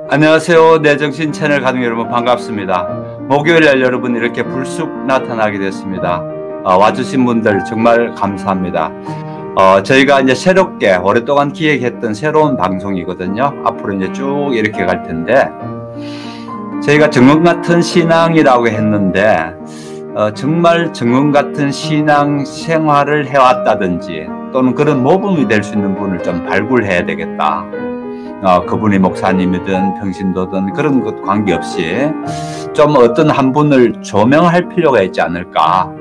안녕하세요. 내 정신 채널 가족 여러분 반갑습니다. 목요일날 여러분 이렇게 불쑥 나타나게 됐습니다. 와주신 분들 정말 감사합니다. 저희가 이제 새롭게 오랫동안 기획했던 새로운 방송이거든요. 앞으로 이제 쭉 이렇게 갈 텐데, 저희가 정금 같은 신앙이라고 했는데, 정말 정금 같은 신앙 생활을 해왔다든지 또는 그런 모범이 될 수 있는 분을 좀 발굴해야 되겠다. 그분이 목사님이든 평신도든 그런 것 관계없이 좀 어떤 한 분을 조명할 필요가 있지 않을까.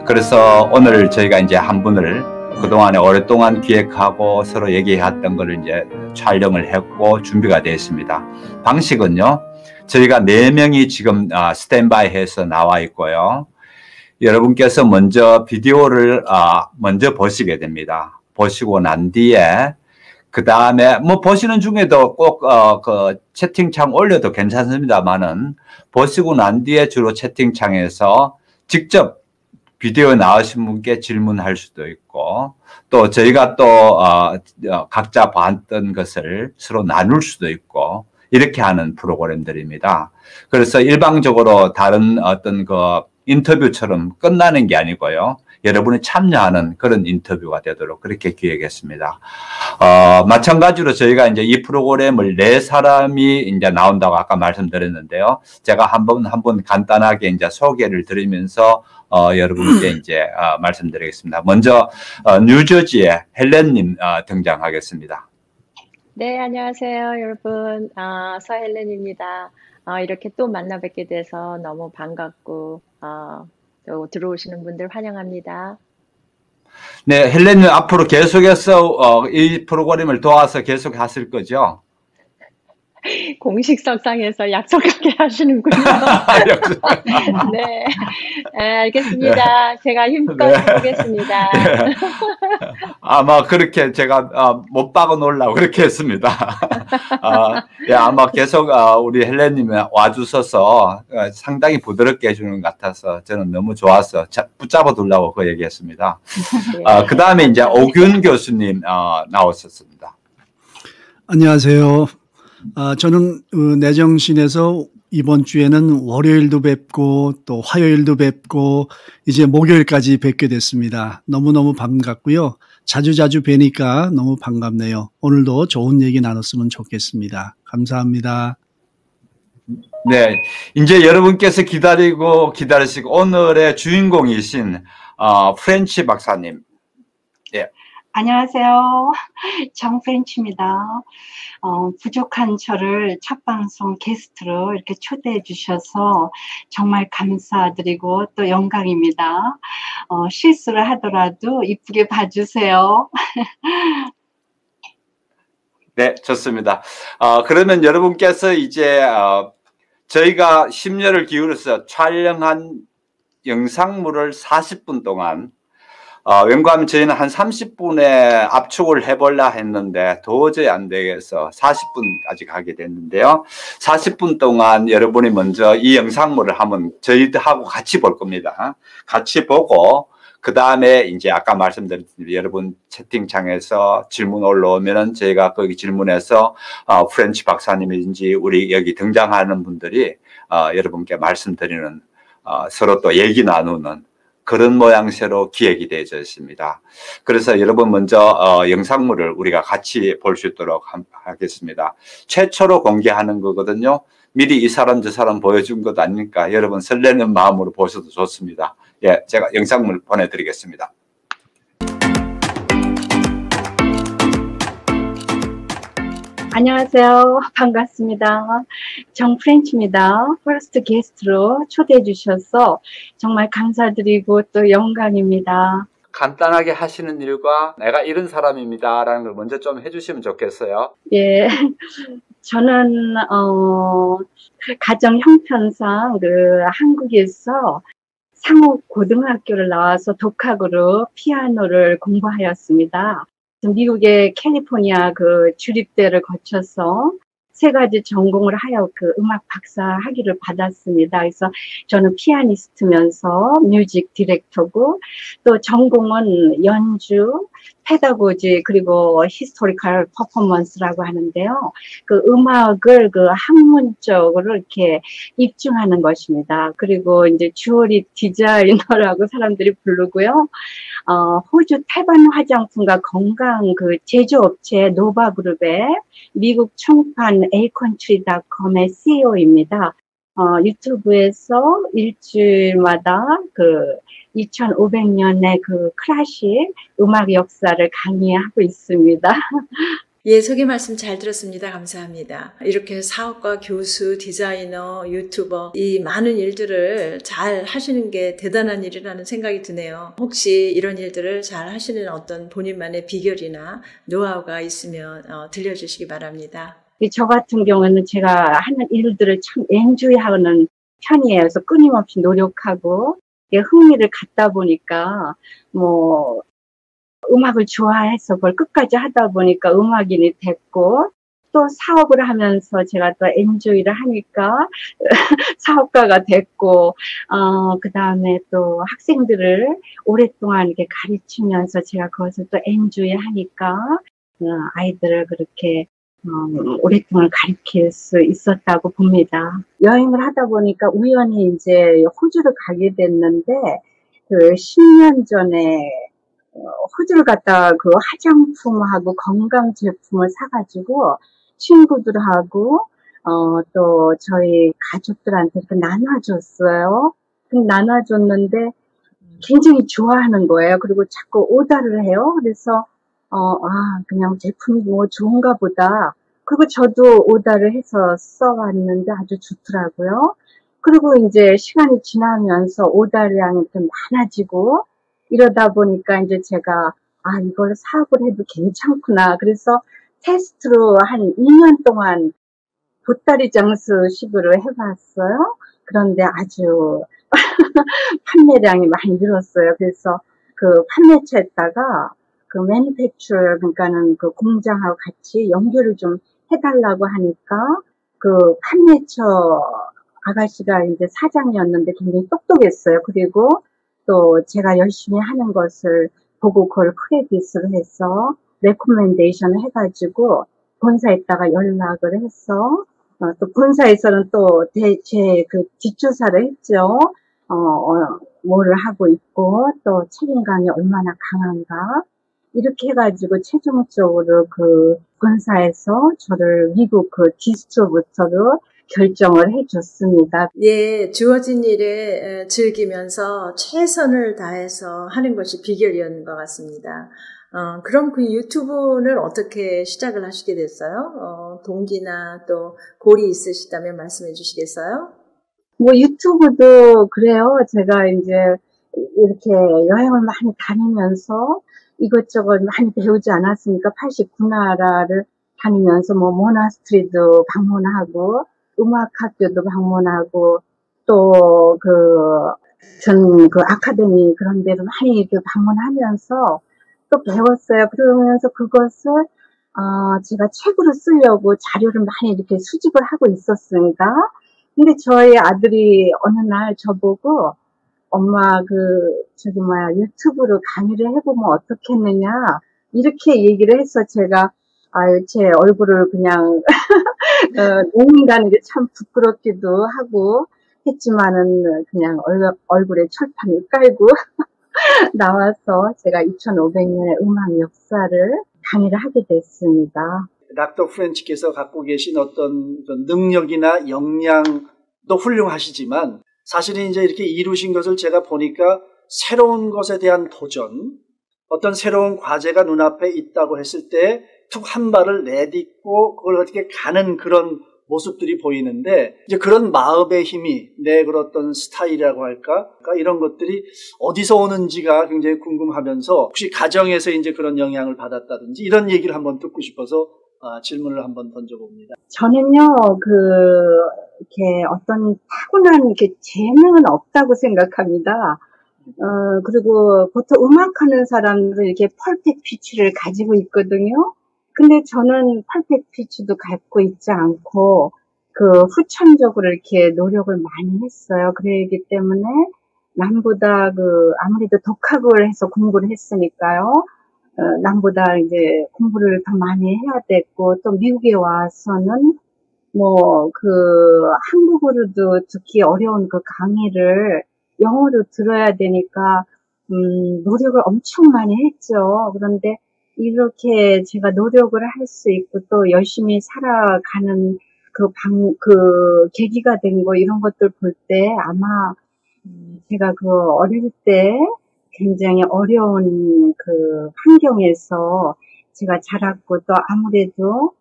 그래서 오늘 저희가 이제 한 분을 그동안에 오랫동안 기획하고 서로 얘기했던 거를 이제 촬영을 했고 준비가 되어 있습니다. 방식은요, 저희가 4명이 지금 스탠바이 해서 나와 있고요. 여러분께서 먼저 비디오를 먼저 보시게 됩니다. 보시고 난 뒤에 그 다음에 뭐 보시는 중에도 꼭 그 채팅창 올려도 괜찮습니다만은, 보시고 난 뒤에 주로 채팅창에서 직접 비디오에 나오신 분께 질문할 수도 있고, 또 저희가 또 각자 봤던 것을 서로 나눌 수도 있고, 이렇게 하는 프로그램들입니다. 그래서 일방적으로 다른 어떤 그 인터뷰처럼 끝나는 게 아니고요, 여러분이 참여하는 그런 인터뷰가 되도록 그렇게 기획했습니다. 마찬가지로 저희가 이제 이 프로그램을 4사람이 이제 나온다고 아까 말씀드렸는데요. 제가 한 번 간단하게 이제 소개를 드리면서 여러분께 이제 말씀드리겠습니다. 먼저 뉴저지의 헬렌님 등장하겠습니다. 네, 안녕하세요, 여러분. 서헬렌입니다. 이렇게 또 만나 뵙게 돼서 너무 반갑고, 또 들어오시는 분들 환영합니다. 네, 헬렌님 앞으로 계속해서 이 프로그램을 도와서 계속 하실 거죠? 공식석상에서 약속하게 하시는군요. 네, 알겠습니다. 네. 제가 힘껏 해보겠습니다. 네. 아마 그렇게 제가 못 박아 놓으려고 그렇게 했습니다. 예, 아마 계속 우리 헬렌님이 와주셔서 상당히 부드럽게 해주는 것 같아서 저는 너무 좋아서 붙잡아 두려고 그 얘기했습니다. 네. 그 다음에 이제 오균 교수님 나오셨습니다. 안녕하세요. 저는 내정신에서 이번 주에는 월요일도 뵙고 또 화요일도 뵙고 이제 목요일까지 뵙게 됐습니다. 너무너무 반갑고요. 자주자주 뵈니까 너무 반갑네요. 오늘도 좋은 얘기 나눴으면 좋겠습니다. 감사합니다. 네, 이제 여러분께서 기다리시고 오늘의 주인공이신 프렌치 박사님. 예. 안녕하세요. 정프렌치입니다. 부족한 저를 첫 방송 게스트로 이렇게 초대해 주셔서 정말 감사드리고 또 영광입니다. 실수를 하더라도 이쁘게 봐주세요. 네, 좋습니다. 그러면 여러분께서 이제 저희가 심려를 기울여서 촬영한 영상물을 40분 동안 왠가하면 저희는 한 30분에 압축을 해보려 했는데 도저히 안 되겠어 40분까지 가게 됐는데요. 40분 동안 여러분이 먼저 이 영상물을 한번 저희들하고 같이 볼 겁니다. 같이 보고 그 다음에 이제 아까 말씀드렸듯이 여러분 채팅창에서 질문 올라오면은 저희가 거기 질문해서 프렌치 박사님인지 우리 여기 등장하는 분들이 여러분께 말씀드리는 서로 또 얘기 나누는 그런 모양새로 기획이 되어져 있습니다. 그래서 여러분 먼저 영상물을 우리가 같이 볼 수 있도록 하겠습니다. 최초로 공개하는 거거든요. 미리 이 사람 저 사람 보여준 것 아니니까 여러분 설레는 마음으로 보셔도 좋습니다. 예, 제가 영상물 보내드리겠습니다. 안녕하세요. 반갑습니다. 정프렌치입니다. 퍼스트 게스트로 초대해 주셔서 정말 감사드리고 또 영광입니다. 간단하게 하시는 일과 내가 이런 사람입니다 라는 걸 먼저 좀 해주시면 좋겠어요. 예, 저는 가정 형편상 한국에서 상호 고등학교를 나와서 독학으로 피아노를 공부하였습니다. 미국의 캘리포니아 주립대를 거쳐서 3가지 전공을 하여 음악 박사 학위를 받았습니다. 그래서 저는 피아니스트면서 뮤직 디렉터고 또 전공은 연주, 페다고지 그리고 히스토리컬 퍼포먼스라고 하는데요. 그 음악을 그 학문적으로 이렇게 입증하는 것입니다. 그리고 이제 주얼리 디자이너라고 사람들이 부르고요. 호주 태반 화장품과 건강 그 제조업체 노바그룹의 미국 총판 에이컨트리닷컴의 CEO입니다. 유튜브에서 일주일마다 그 2500년의 그 클래식 음악 역사를 강의하고 있습니다. 예, 소개 말씀 잘 들었습니다. 감사합니다. 이렇게 사업가, 교수, 디자이너, 유튜버 이 많은 일들을 잘 하시는 게 대단한 일이라는 생각이 드네요. 혹시 이런 일들을 잘 하시는 어떤 본인만의 비결이나 노하우가 있으면 들려주시기 바랍니다. 저 같은 경우는 제가 하는 일들을 참 엔조이하는 편이에요. 그래서 끊임없이 노력하고 흥미를 갖다 보니까 뭐 음악을 좋아해서 그걸 끝까지 하다 보니까 음악인이 됐고 또 사업을 하면서 제가 또 엔조이를 하니까 사업가가 됐고 그 다음에 또 학생들을 오랫동안 이렇게 가르치면서 제가 그것을 또 엔조이 하니까 아이들을 그렇게 오랫동안 가르칠 수 있었다고 봅니다. 여행을 하다 보니까 우연히 이제 호주를 가게 됐는데 그 10년 전에 호주를 갔다 그 화장품하고 건강 제품을 사가지고 친구들하고 또 저희 가족들한테 이렇게 나눠줬어요. 나눠줬는데 굉장히 좋아하는 거예요. 그리고 자꾸 오더를 해요. 그래서 그냥 제품이 뭐 좋은가 보다. 그리고 저도 오더를 해서 써왔는데 아주 좋더라고요. 그리고 이제 시간이 지나면서 오더량이 좀 많아지고 이러다 보니까 이제 제가 이걸 사업을 해도 괜찮구나. 그래서 테스트로 한 2년 동안 보따리 장수식으로 해봤어요. 그런데 아주 판매량이 많이 늘었어요. 그래서 그 판매처에다가 그 매니팩처러 그러니까는 그 공장하고 같이 연결을 좀 해달라고 하니까 그 판매처 아가씨가 이제 사장이었는데 굉장히 똑똑했어요. 그리고 또 제가 열심히 하는 것을 보고 그걸 크레딧을 해서 레코멘데이션을 해가지고 본사에다가 연락을 해서 또 본사에서는 또 제 그 뒷조사를 했죠. 뭐를 하고 있고 또 책임감이 얼마나 강한가 이렇게 해가지고 최종적으로 그 본사에서 저를 미국 그 디스트로부터로 결정을 해줬습니다. 예, 주어진 일에 즐기면서 최선을 다해서 하는 것이 비결이었는 것 같습니다. 그럼 그 유튜브는 어떻게 시작을 하시게 됐어요? 동기나 또 골이 있으시다면 말씀해 주시겠어요? 뭐 유튜브도 그래요. 제가 이제 이렇게 여행을 많이 다니면서 이것저것 많이 배우지 않았습니까? 89나라를 다니면서 뭐 모나스트리도 방문하고 음악학교도 방문하고 또 전 그 아카데미 그런 데를 많이 이렇게 방문하면서 또 배웠어요. 그러면서 그것을 제가 책으로 쓰려고 자료를 많이 이렇게 수집을 하고 있었습니다. 근데 저희 아들이 어느 날 저보고 엄마 유튜브로 강의를 해보면 어떻겠느냐 이렇게 얘기를 해서 제가 제 얼굴을 그냥 놓는다는 게 참 부끄럽기도 하고 했지만은 그냥 얼굴에 철판을 깔고 나와서 제가 2500년의 음악 역사를 강의를 하게 됐습니다. 닥터 프렌치께서 갖고 계신 어떤 능력이나 역량도 훌륭하시지만 사실은 이제 이렇게 이루신 것을 제가 보니까 새로운 것에 대한 도전, 어떤 새로운 과제가 눈앞에 있다고 했을 때 툭 한 발을 내딛고 그걸 어떻게 가는 그런 모습들이 보이는데 이제 그런 마음의 힘이 내 그런 어떤 스타일이라고 할까? 이런 것들이 어디서 오는지가 굉장히 궁금하면서 혹시 가정에서 이제 그런 영향을 받았다든지 이런 얘기를 한번 듣고 싶어서 질문을 한번 던져봅니다. 저는요, 이렇게 어떤 타고난 이렇게 재능은 없다고 생각합니다. 그리고 보통 음악하는 사람들은 이렇게 펄펙트 피치를 가지고 있거든요. 근데 저는 펄펙트 피치도 갖고 있지 않고, 후천적으로 이렇게 노력을 많이 했어요. 그러기 때문에 남보다 아무래도 독학을 해서 공부를 했으니까요. 남보다 이제 공부를 더 많이 해야 됐고, 또 미국에 와서는 뭐, 한국어로도 듣기 어려운 그 강의를 영어로 들어야 되니까, 노력을 엄청 많이 했죠. 그런데 이렇게 제가 노력을 할 수 있고 또 열심히 살아가는 계기가 된 거, 이런 것들 볼 때 아마, 제가 어릴 때 굉장히 어려운 환경에서 제가 자랐고 또 아무래도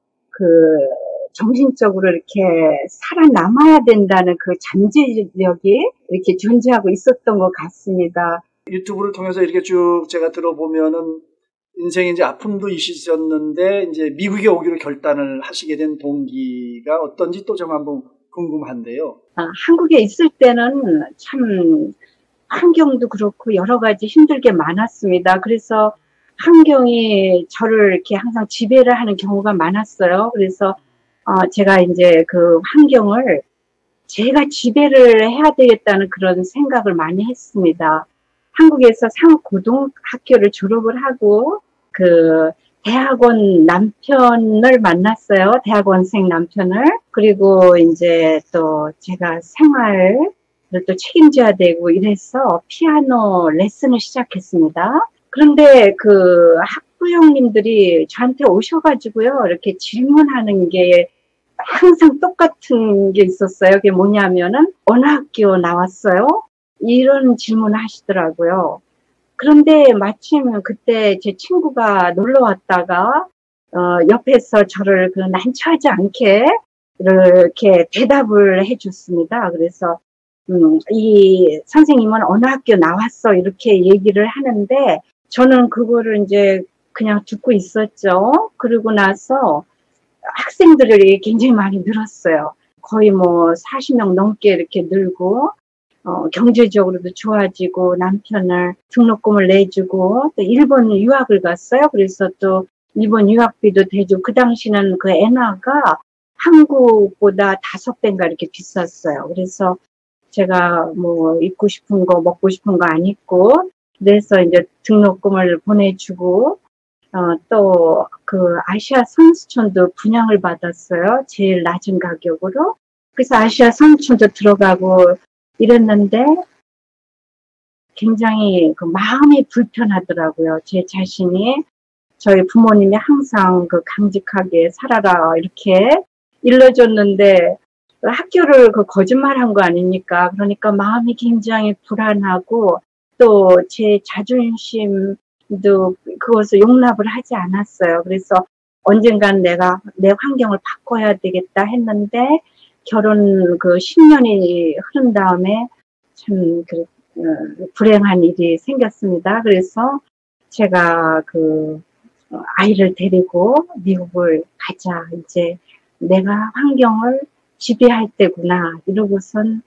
정신적으로 이렇게 살아남아야 된다는 잠재력이 이렇게 존재하고 있었던 것 같습니다. 유튜브를 통해서 이렇게 쭉 제가 들어보면은 인생에 이제 아픔도 있으셨는데 이제 미국에 오기로 결단을 하시게 된 동기가 어떤지 또 좀 한번 궁금한데요. 한국에 있을 때는 참 환경도 그렇고 여러 가지 힘들 게 많았습니다. 그래서 환경이 저를 이렇게 항상 지배를 하는 경우가 많았어요. 그래서 제가 이제 환경을 제가 지배를 해야 되겠다는 그런 생각을 많이 했습니다. 한국에서 상고등학교를 졸업을 하고 대학원 남편을 만났어요. 대학원생 남편을. 그리고 이제 또 제가 생활을 또 책임져야 되고 이래서 피아노 레슨을 시작했습니다. 그런데 학부형님들이 저한테 오셔가지고요, 이렇게 질문하는 게 항상 똑같은 게 있었어요. 그게 뭐냐면은, 어느 학교 나왔어요? 이런 질문을 하시더라고요. 그런데 마침 그때 제 친구가 놀러 왔다가, 옆에서 저를 난처하지 않게 이렇게 대답을 해줬습니다. 그래서, 이 선생님은 어느 학교 나왔어? 이렇게 얘기를 하는데, 저는 그거를 이제 그냥 듣고 있었죠. 그러고 나서 학생들이 굉장히 많이 늘었어요. 거의 40명 넘게 이렇게 늘고, 경제적으로도 좋아지고, 남편을 등록금을 내주고, 또 일본 유학을 갔어요. 그래서 또 일본 유학비도 대주고, 그 당시는 엔화가 한국보다 5배인가 이렇게 비쌌어요. 그래서 제가 입고 싶은 거, 먹고 싶은 거 안 입고, 그래서 이제 등록금을 보내주고, 또 아시아 선수촌도 분양을 받았어요. 제일 낮은 가격으로. 그래서 아시아 선수촌도 들어가고 이랬는데 굉장히 마음이 불편하더라고요. 제 자신이. 저희 부모님이 항상 강직하게 살아라 이렇게 일러줬는데 학교를 거짓말한 거 아닙니까? 그러니까 마음이 굉장히 불안하고 또 제 자존심도 그것을 용납을 하지 않았어요. 그래서 언젠간 내가 내 환경을 바꿔야 되겠다 했는데 결혼 10년이 흐른 다음에 참 불행한 일이 생겼습니다. 그래서 제가 아이를 데리고 미국을 가자. 이제 내가 환경을 지배할 때구나. 이러고선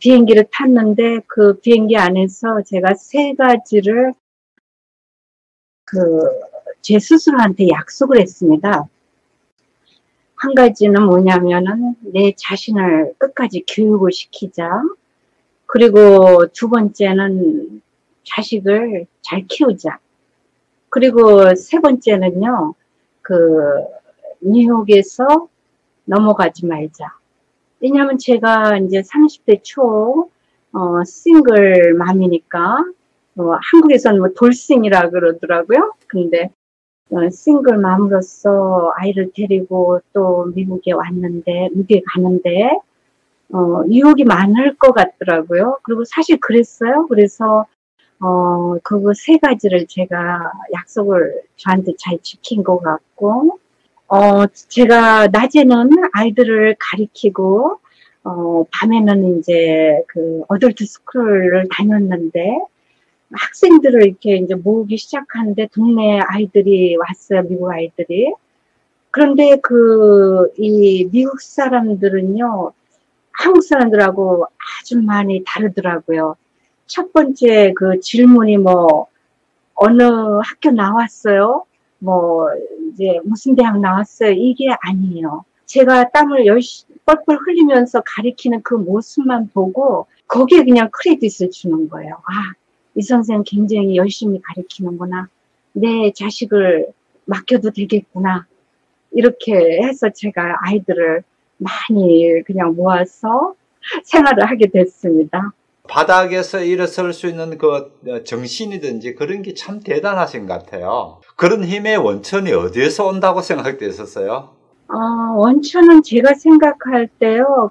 비행기를 탔는데 그 비행기 안에서 제가 3가지를 제 스스로한테 약속을 했습니다. 한 가지는 뭐냐면은 내 자신을 끝까지 교육을 시키자. 그리고 2번째는 자식을 잘 키우자. 그리고 3번째는요, 뉴욕에서 넘어가지 말자. 왜냐하면 제가 이제 30대 초, 싱글 맘이니까, 한국에서는 돌싱이라 그러더라고요. 근데, 싱글 맘으로서 아이를 데리고 또 미국에 가는데, 유혹이 많을 것 같더라고요. 그리고 사실 그랬어요. 그래서, 그거 3가지를 제가 약속을 저한테 잘 지킨 것 같고, 제가 낮에는 아이들을 가리키고, 밤에는 이제 어덜트 스쿨을 다녔는데, 학생들을 이렇게 이제 모으기 시작하는데, 동네 아이들이 왔어요, 미국 아이들이. 그런데 이 미국 사람들은요, 한국 사람들하고 아주 많이 다르더라고요. 첫 번째 질문이 어느 학교 나왔어요? 이제 무슨 대학 나왔어요? 이게 아니에요. 제가 땀을 뻘뻘 흘리면서 가리키는 그 모습만 보고 거기에 그냥 크레딧을 주는 거예요. 이 선생은 굉장히 열심히 가리키는구나. 내 자식을 맡겨도 되겠구나. 이렇게 해서 제가 아이들을 많이 그냥 모아서 생활을 하게 됐습니다. 바닥에서 일어설 수 있는 그 정신이든지 그런 게 참 대단하신 것 같아요. 그런 힘의 원천이 어디에서 온다고 생각되었었어요? 원천은 제가 생각할 때요,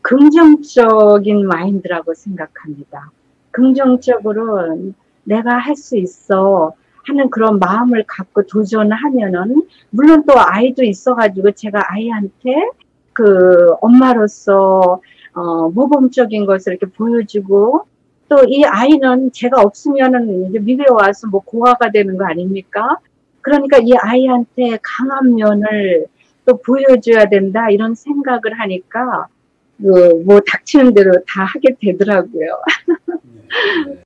긍정적인 마인드라고 생각합니다. 긍정적으로 내가 할 수 있어 하는 그런 마음을 갖고 도전하면은, 물론 또 아이도 있어가지고 제가 아이한테 엄마로서 모범적인 것을 이렇게 보여주고, 또 이 아이는 제가 없으면은 이제 미국에 와서 뭐 고아가 되는 거 아닙니까? 그러니까 이 아이한테 강한 면을 또 보여줘야 된다, 이런 생각을 하니까, 뭐 닥치는 대로 다 하게 되더라고요.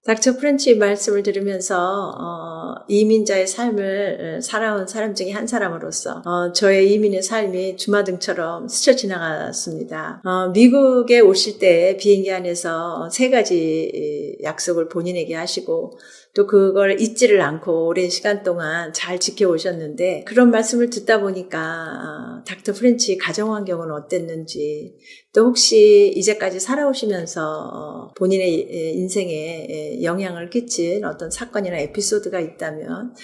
닥터 프렌치 말씀을 들으면서 이민자의 삶을 살아온 사람 중에 한 사람으로서 저의 이민의 삶이 주마등처럼 스쳐 지나갔습니다. 미국에 오실 때 비행기 안에서 3가지 약속을 본인에게 하시고 또 그걸 잊지를 않고 오랜 시간 동안 잘 지켜오셨는데, 그런 말씀을 듣다 보니까 닥터 프렌치 가정환경은 어땠는지, 또 혹시 이제까지 살아오시면서 본인의 인생에 영향을 끼친 어떤 사건이나 에피소드가 있다면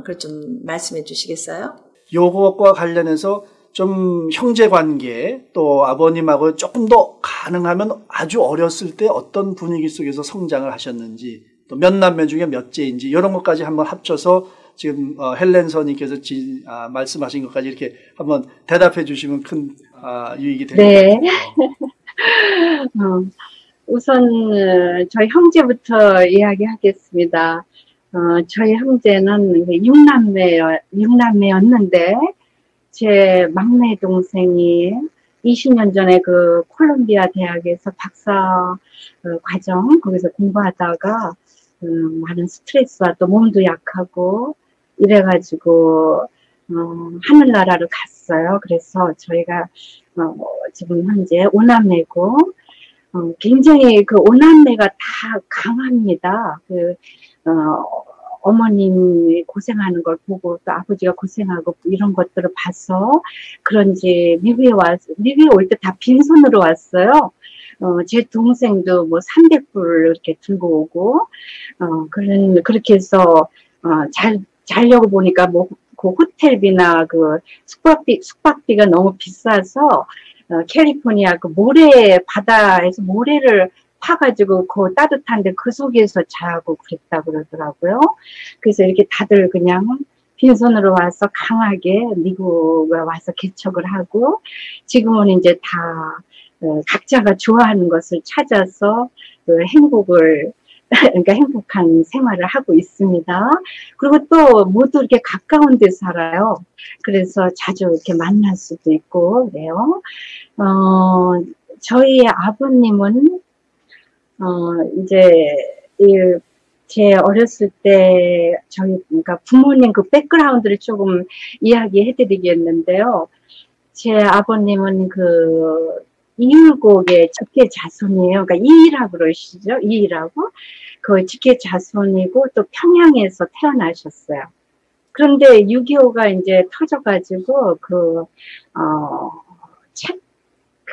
그걸 좀 말씀해 주시겠어요? 요것과 관련해서 좀 형제관계, 또 아버님하고 조금 더 가능하면 아주 어렸을 때 어떤 분위기 속에서 성장을 하셨는지, 또 몇 남매 중에 몇째인지 이런 것까지 한번 합쳐서 지금 헬렌 선생님께서 말씀하신 것까지 이렇게 한번 대답해 주시면 큰 유익이 될 것 네. 같아요. 우선 저희 형제부터 이야기하겠습니다. 저희 형제는 6남매였는데 제 막내 동생이 20년 전에 콜롬비아 대학에서 박사 과정 거기서 공부하다가 많은 스트레스와 또 몸도 약하고 이래가지고 하늘나라로 갔어요. 그래서 저희가 지금 현재 5남매고 굉장히 5남매가 다 강합니다. 어머님이 고생하는 걸 보고 또 아버지가 고생하고 이런 것들을 봐서 그런지 미국에 올 때 다 빈손으로 왔어요. 제 동생도 뭐 300불 이렇게 들고 오고, 그렇게 해서, 자려고 보니까 뭐, 호텔비나 숙박비가 너무 비싸서, 캘리포니아 바다에서 모래를 파가지고 따뜻한데 그 속에서 자고 그랬다 그러더라고요. 그래서 이렇게 다들 그냥 빈손으로 와서 강하게 미국에 와서 개척을 하고, 지금은 이제 다 각자가 좋아하는 것을 찾아서 그러니까 행복한 생활을 하고 있습니다. 그리고 또 모두 이렇게 가까운 데 살아요. 그래서 자주 이렇게 만날 수도 있고 그래요. 저희 아버님은 이제 제 어렸을 때 그러니까 부모님 백그라운드를 조금 이야기해 드리겠는데요. 제 아버님은 이율곡의 직계 자손이에요. 그러니까 이일하고 그러시죠. 이일하고. 직계 자손이고 또 평양에서 태어나셨어요. 그런데 6.25가 이제 터져가지고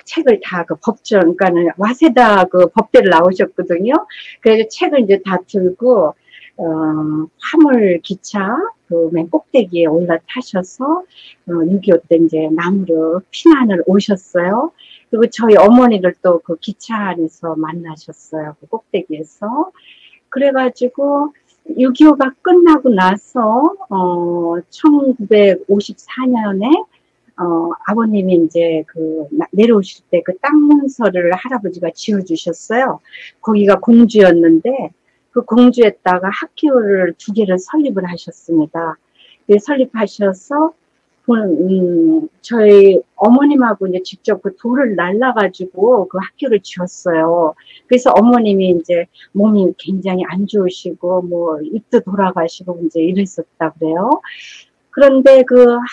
책을 다 법정, 그러니까는 와세다 법대를 나오셨거든요. 그래서 책을 이제 다 들고, 화물 기차, 맨 꼭대기에 올라타셔서, 6.25 때 이제 남으로 피난을 오셨어요. 그리고 저희 어머니를 또 기차 안에서 만나셨어요. 꼭대기에서. 그래가지고, 6.25가 끝나고 나서, 1954년에, 아버님이 이제 내려오실 때 땅 문서를 할아버지가 지어주셨어요. 거기가 공주였는데, 그 공주에다가 학교를 2개를 설립을 하셨습니다. 설립하셔서, 저희 어머님하고 이제 직접 돌을 날라가지고 학교를 지었어요. 그래서 어머님이 이제 몸이 굉장히 안 좋으시고, 입도 돌아가시고 이제 이랬었다 그래요. 그런데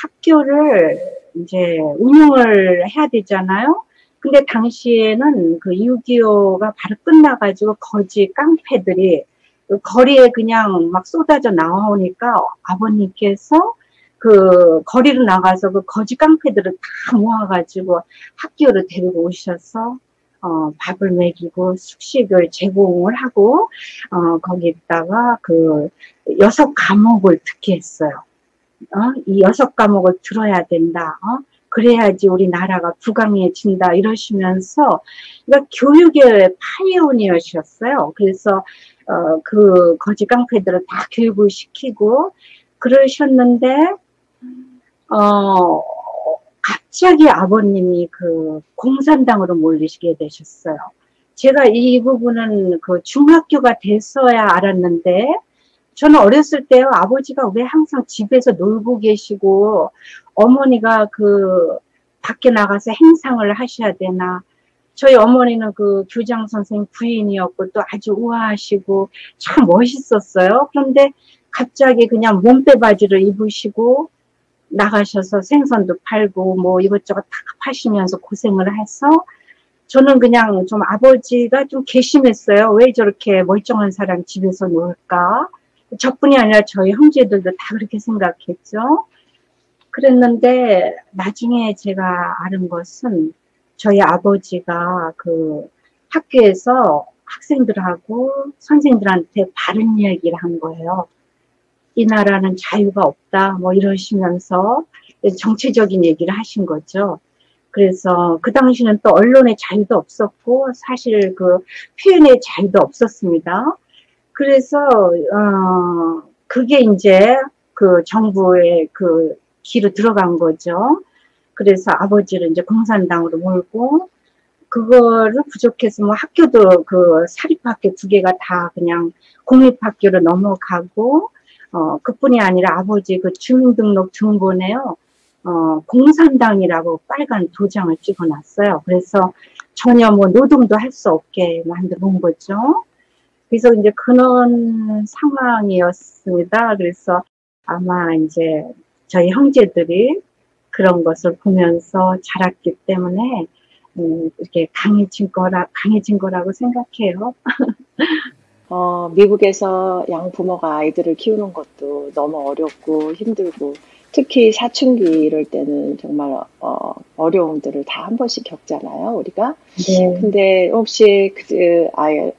학교를 이제 운영을 해야 되잖아요. 근데 당시에는 6.25가 바로 끝나가지고 거지 깡패들이 그 거리에 그냥 막 쏟아져 나오니까 아버님께서 그 거리로 나가서 그 거지 깡패들을 다 모아가지고 학교로 데리고 오셔서 밥을 먹이고 숙식을 제공을 하고 거기다가 그 6과목을 듣게 했어요. 이 6과목을 들어야 된다. 그래야지 우리나라가 부강해진다 이러시면서 그러니까 교육의 파이오니어셨어요. 그래서 그 거지 깡패들을 다 교육을 시키고 그러셨는데 갑자기 아버님이 그 공산당으로 몰리시게 되셨어요. 제가 이 부분은 그 중학교가 돼서야 알았는데 저는 어렸을 때요, 아버지가 왜 항상 집에서 놀고 계시고, 어머니가 그, 밖에 나가서 행상을 하셔야 되나. 저희 어머니는 그 교장 선생님 부인이었고, 또 아주 우아하시고, 참 멋있었어요. 그런데 갑자기 그냥 몸빼 바지를 입으시고, 나가셔서 생선도 팔고, 뭐 이것저것 다 파시면서 고생을 해서, 저는 그냥 좀 아버지가 좀 괘씸했어요. 왜 저렇게 멀쩡한 사람 집에서 놀까? 저뿐이 아니라 저희 형제들도 다 그렇게 생각했죠. 그랬는데 나중에 제가 아는 것은 저희 아버지가 그 학교에서 학생들하고 선생님들한테 바른 이야기를 한 거예요. 이 나라는 자유가 없다 뭐 이러시면서 정치적인 얘기를 하신 거죠. 그래서 그 당시는 또 언론의 자유도 없었고 사실 그 표현의 자유도 없었습니다. 그래서 그게 이제 그 정부의 그 귀로 들어간 거죠. 그래서 아버지를 이제 공산당으로 몰고 그거를 부족해서 뭐 학교도 그 사립학교 2개가 다 그냥 공립학교로 넘어가고 그뿐이 아니라 아버지 그 주민등록 등본에요. 공산당이라고 빨간 도장을 찍어놨어요. 그래서 전혀 뭐 노동도 할 수 없게 만들어 거죠. 그래서 이제 그런 상황이었습니다. 그래서 아마 이제 저희 형제들이 그런 것을 보면서 자랐기 때문에 이렇게 강해진 거라고 생각해요. 미국에서 양부모가 아이들을 키우는 것도 너무 어렵고 힘들고 특히 사춘기 이럴 때는 정말 어려움들을 다 한 번씩 겪잖아요, 우리가. 네. 근데 혹시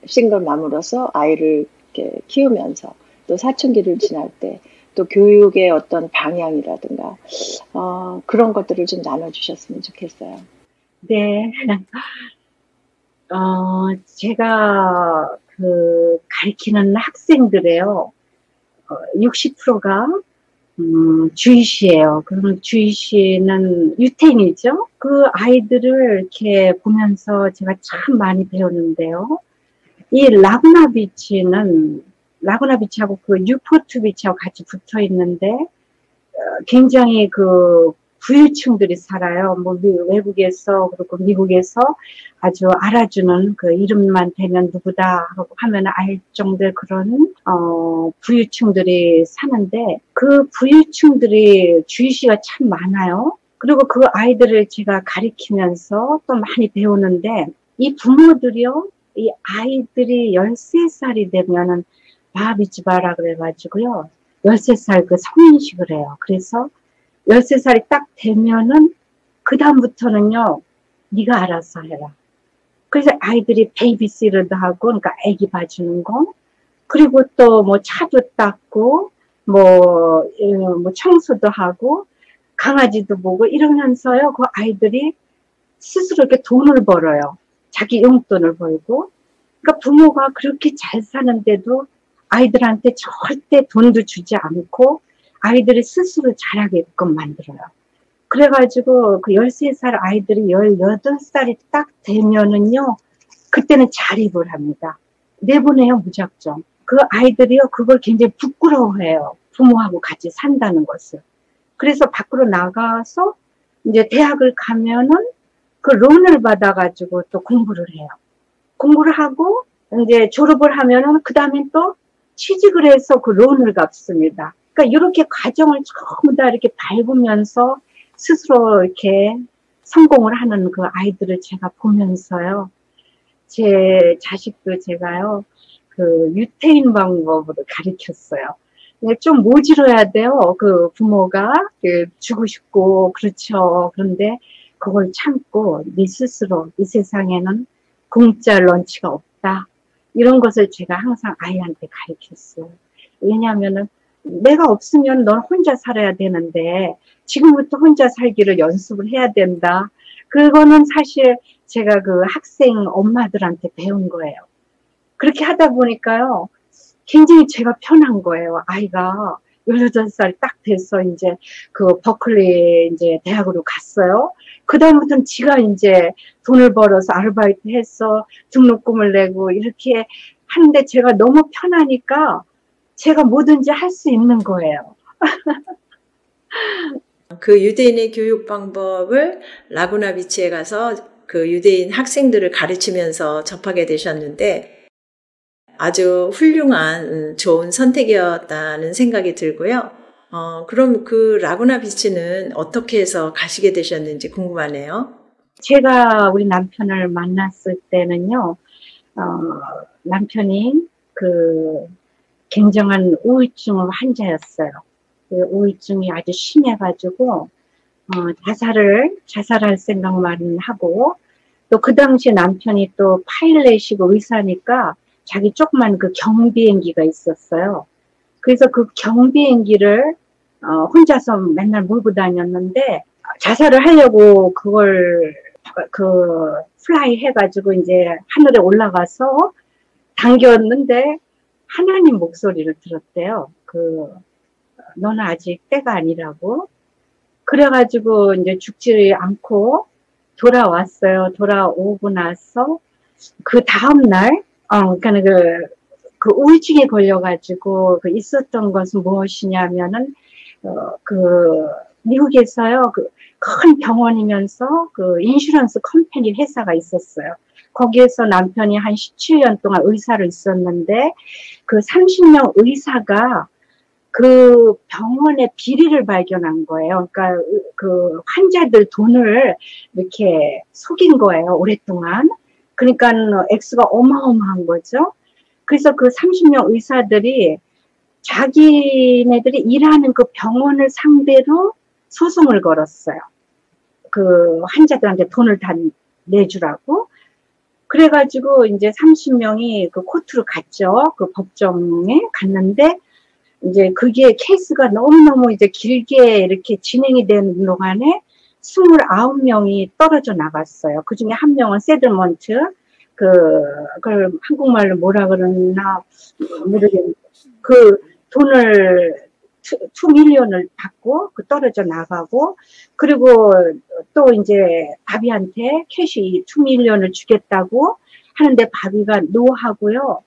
싱글맘으로서 아이를 이렇게 키우면서 또 사춘기를 지날 때 또 교육의 어떤 방향이라든가 그런 것들을 좀 나눠주셨으면 좋겠어요. 네. 제가 그 가르치는 학생들의요, 60%가 주이시예요. 그러면 주이시는 유태인이죠. 그 아이들을 이렇게 보면서 제가 참 많이 배웠는데요. 이 라구나 비치하고 그 뉴포트 비치하고 같이 붙어 있는데 굉장히 그 부유층들이 살아요. 뭐 외국에서 그리고 미국에서 아주 알아주는 그 이름만 대면 누구다 하고 하면 알 정도의 그런 부유층들이 사는데 그 부유층들이 주의시가 참 많아요. 그리고 그 아이들을 제가 가리키면서 또 많이 배우는데 이 부모들이요, 이 아이들이 13살이 되면은 바비지바라 그래가지고요, 13살 그 성인식을 해요. 그래서 13살이 딱 되면은 그 다음부터는요, 네가 알아서 해라. 그래서 아이들이 베이비시터도 하고, 그러니까 아기 봐주는 거, 그리고 또 뭐 차도 닦고, 뭐 청소도 하고, 강아지도 보고 이러면서요, 그 아이들이 스스로 이렇게 돈을 벌어요. 자기 용돈을 벌고. 그러니까 부모가 그렇게 잘 사는데도 아이들한테 절대 돈도 주지 않고 아이들이 스스로 자라게끔 만들어요. 그래가지고 그 13살 아이들이 18살이 딱 되면은요, 그때는 자립을 합니다. 내보내요, 무작정. 그 아이들이요, 그걸 굉장히 부끄러워해요. 부모하고 같이 산다는 것을. 그래서 밖으로 나가서 이제 대학을 가면은 그 론을 받아가지고 또 공부를 해요. 공부를 하고 이제 졸업을 하면은 그 다음에 또 취직을 해서 그 론을 갚습니다. 그러니까 이렇게 과정을 전부 다 이렇게 밟으면서 스스로 이렇게 성공을 하는 그 아이들을 제가 보면서요, 제 자식도 제가요, 그 유태인 방법으로 가르쳤어요. 근데 좀 모질어야 돼요. 그 부모가 주고 싶고 그렇죠. 그런데 그걸 참고 네 스스로 이 세상에는 공짜 런치가 없다. 이런 것을 제가 항상 아이한테 가르쳤어요. 왜냐하면은 내가 없으면 넌 혼자 살아야 되는데 지금부터 혼자 살기를 연습을 해야 된다. 그거는 사실 제가 그 학생 엄마들한테 배운 거예요. 그렇게 하다 보니까요. 굉장히 제가 편한 거예요. 아이가 18살 딱 돼서 이제 그 버클리 이제 대학으로 갔어요. 그다음부터는 지가 이제 돈을 벌어서 아르바이트 해서 등록금을 내고 이렇게 하는데 제가 너무 편하니까 제가 뭐든지 할 수 있는 거예요. 그 유대인의 교육 방법을 라구나 비치에 가서 그 유대인 학생들을 가르치면서 접하게 되셨는데 아주 훌륭한 좋은 선택이었다는 생각이 들고요. 그럼 그 라구나 비치는 어떻게 해서 가시게 되셨는지 궁금하네요. 제가 우리 남편을 만났을 때는요, 남편이 그 굉장한 우울증 환자였어요. 그 우울증이 아주 심해가지고 자살할 생각만 하고 또 그 당시에 남편이 또 파일럿이고 의사니까 자기 조그만 그 경비행기가 있었어요. 그래서 그 경비행기를 혼자서 맨날 몰고 다녔는데 자살을 하려고 그걸 플라이 해가지고 이제 하늘에 올라가서 당겼는데 하나님 목소리를 들었대요. 너는 아직 때가 아니라고. 그래가지고 이제 죽지 않고 돌아왔어요. 돌아오고 나서 그 다음날, 그러니까 그 우울증에 걸려가지고 있었던 것은 무엇이냐면은, 미국에서요, 큰 병원이면서 인슈런스 컴퍼니 회사가 있었어요. 거기에서 남편이 한 17년 동안 의사로 있었는데, 그 30명 의사가 그 병원의 비리를 발견한 거예요. 그러니까 그 환자들 돈을 이렇게 속인 거예요, 오랫동안. 그러니까 액수가 어마어마한 거죠. 그래서 그 30명 의사들이 자기네들이 일하는 그 병원을 상대로 소송을 걸었어요. 그 환자들한테 돈을 다 내주라고. 그래가지고 이제 30명이 그 코트로 갔죠. 그 법정에 갔는데 이제 그게 케이스가 너무너무 이제 길게 이렇게 진행이 되는 동안에 29명이 떨어져 나갔어요. 그 중에 한 명은 세들먼트, 그걸 한국말로 뭐라 그러나 모르겠는데, 그 돈을 2밀리언을 받고 떨어져 나가고, 그리고 또 이제 바비한테 캐시 2밀리언을 주겠다고 하는데 바비가 노하고요.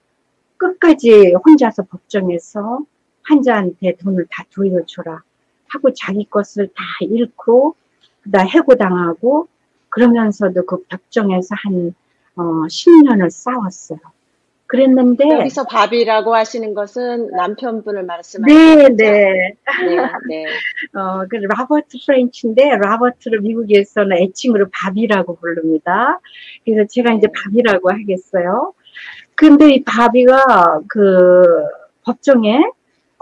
끝까지 혼자서 법정에서 환자한테 돈을 다 돌려줘라 하고 자기 것을 다 잃고 다 해고당하고 그러면서도 그 법정에서 한 10년을 싸웠어요. 그랬는데 여기서 바비라고 하시는 것은 남편분을 말씀하시는 네, 거죠? 네. 네. 그 로버트 프렌치인데 로버트를 미국에서는 애칭으로 바비라고 부릅니다. 그래서 제가 이제 바비라고 하겠어요. 근데 이 바비가 그 법정에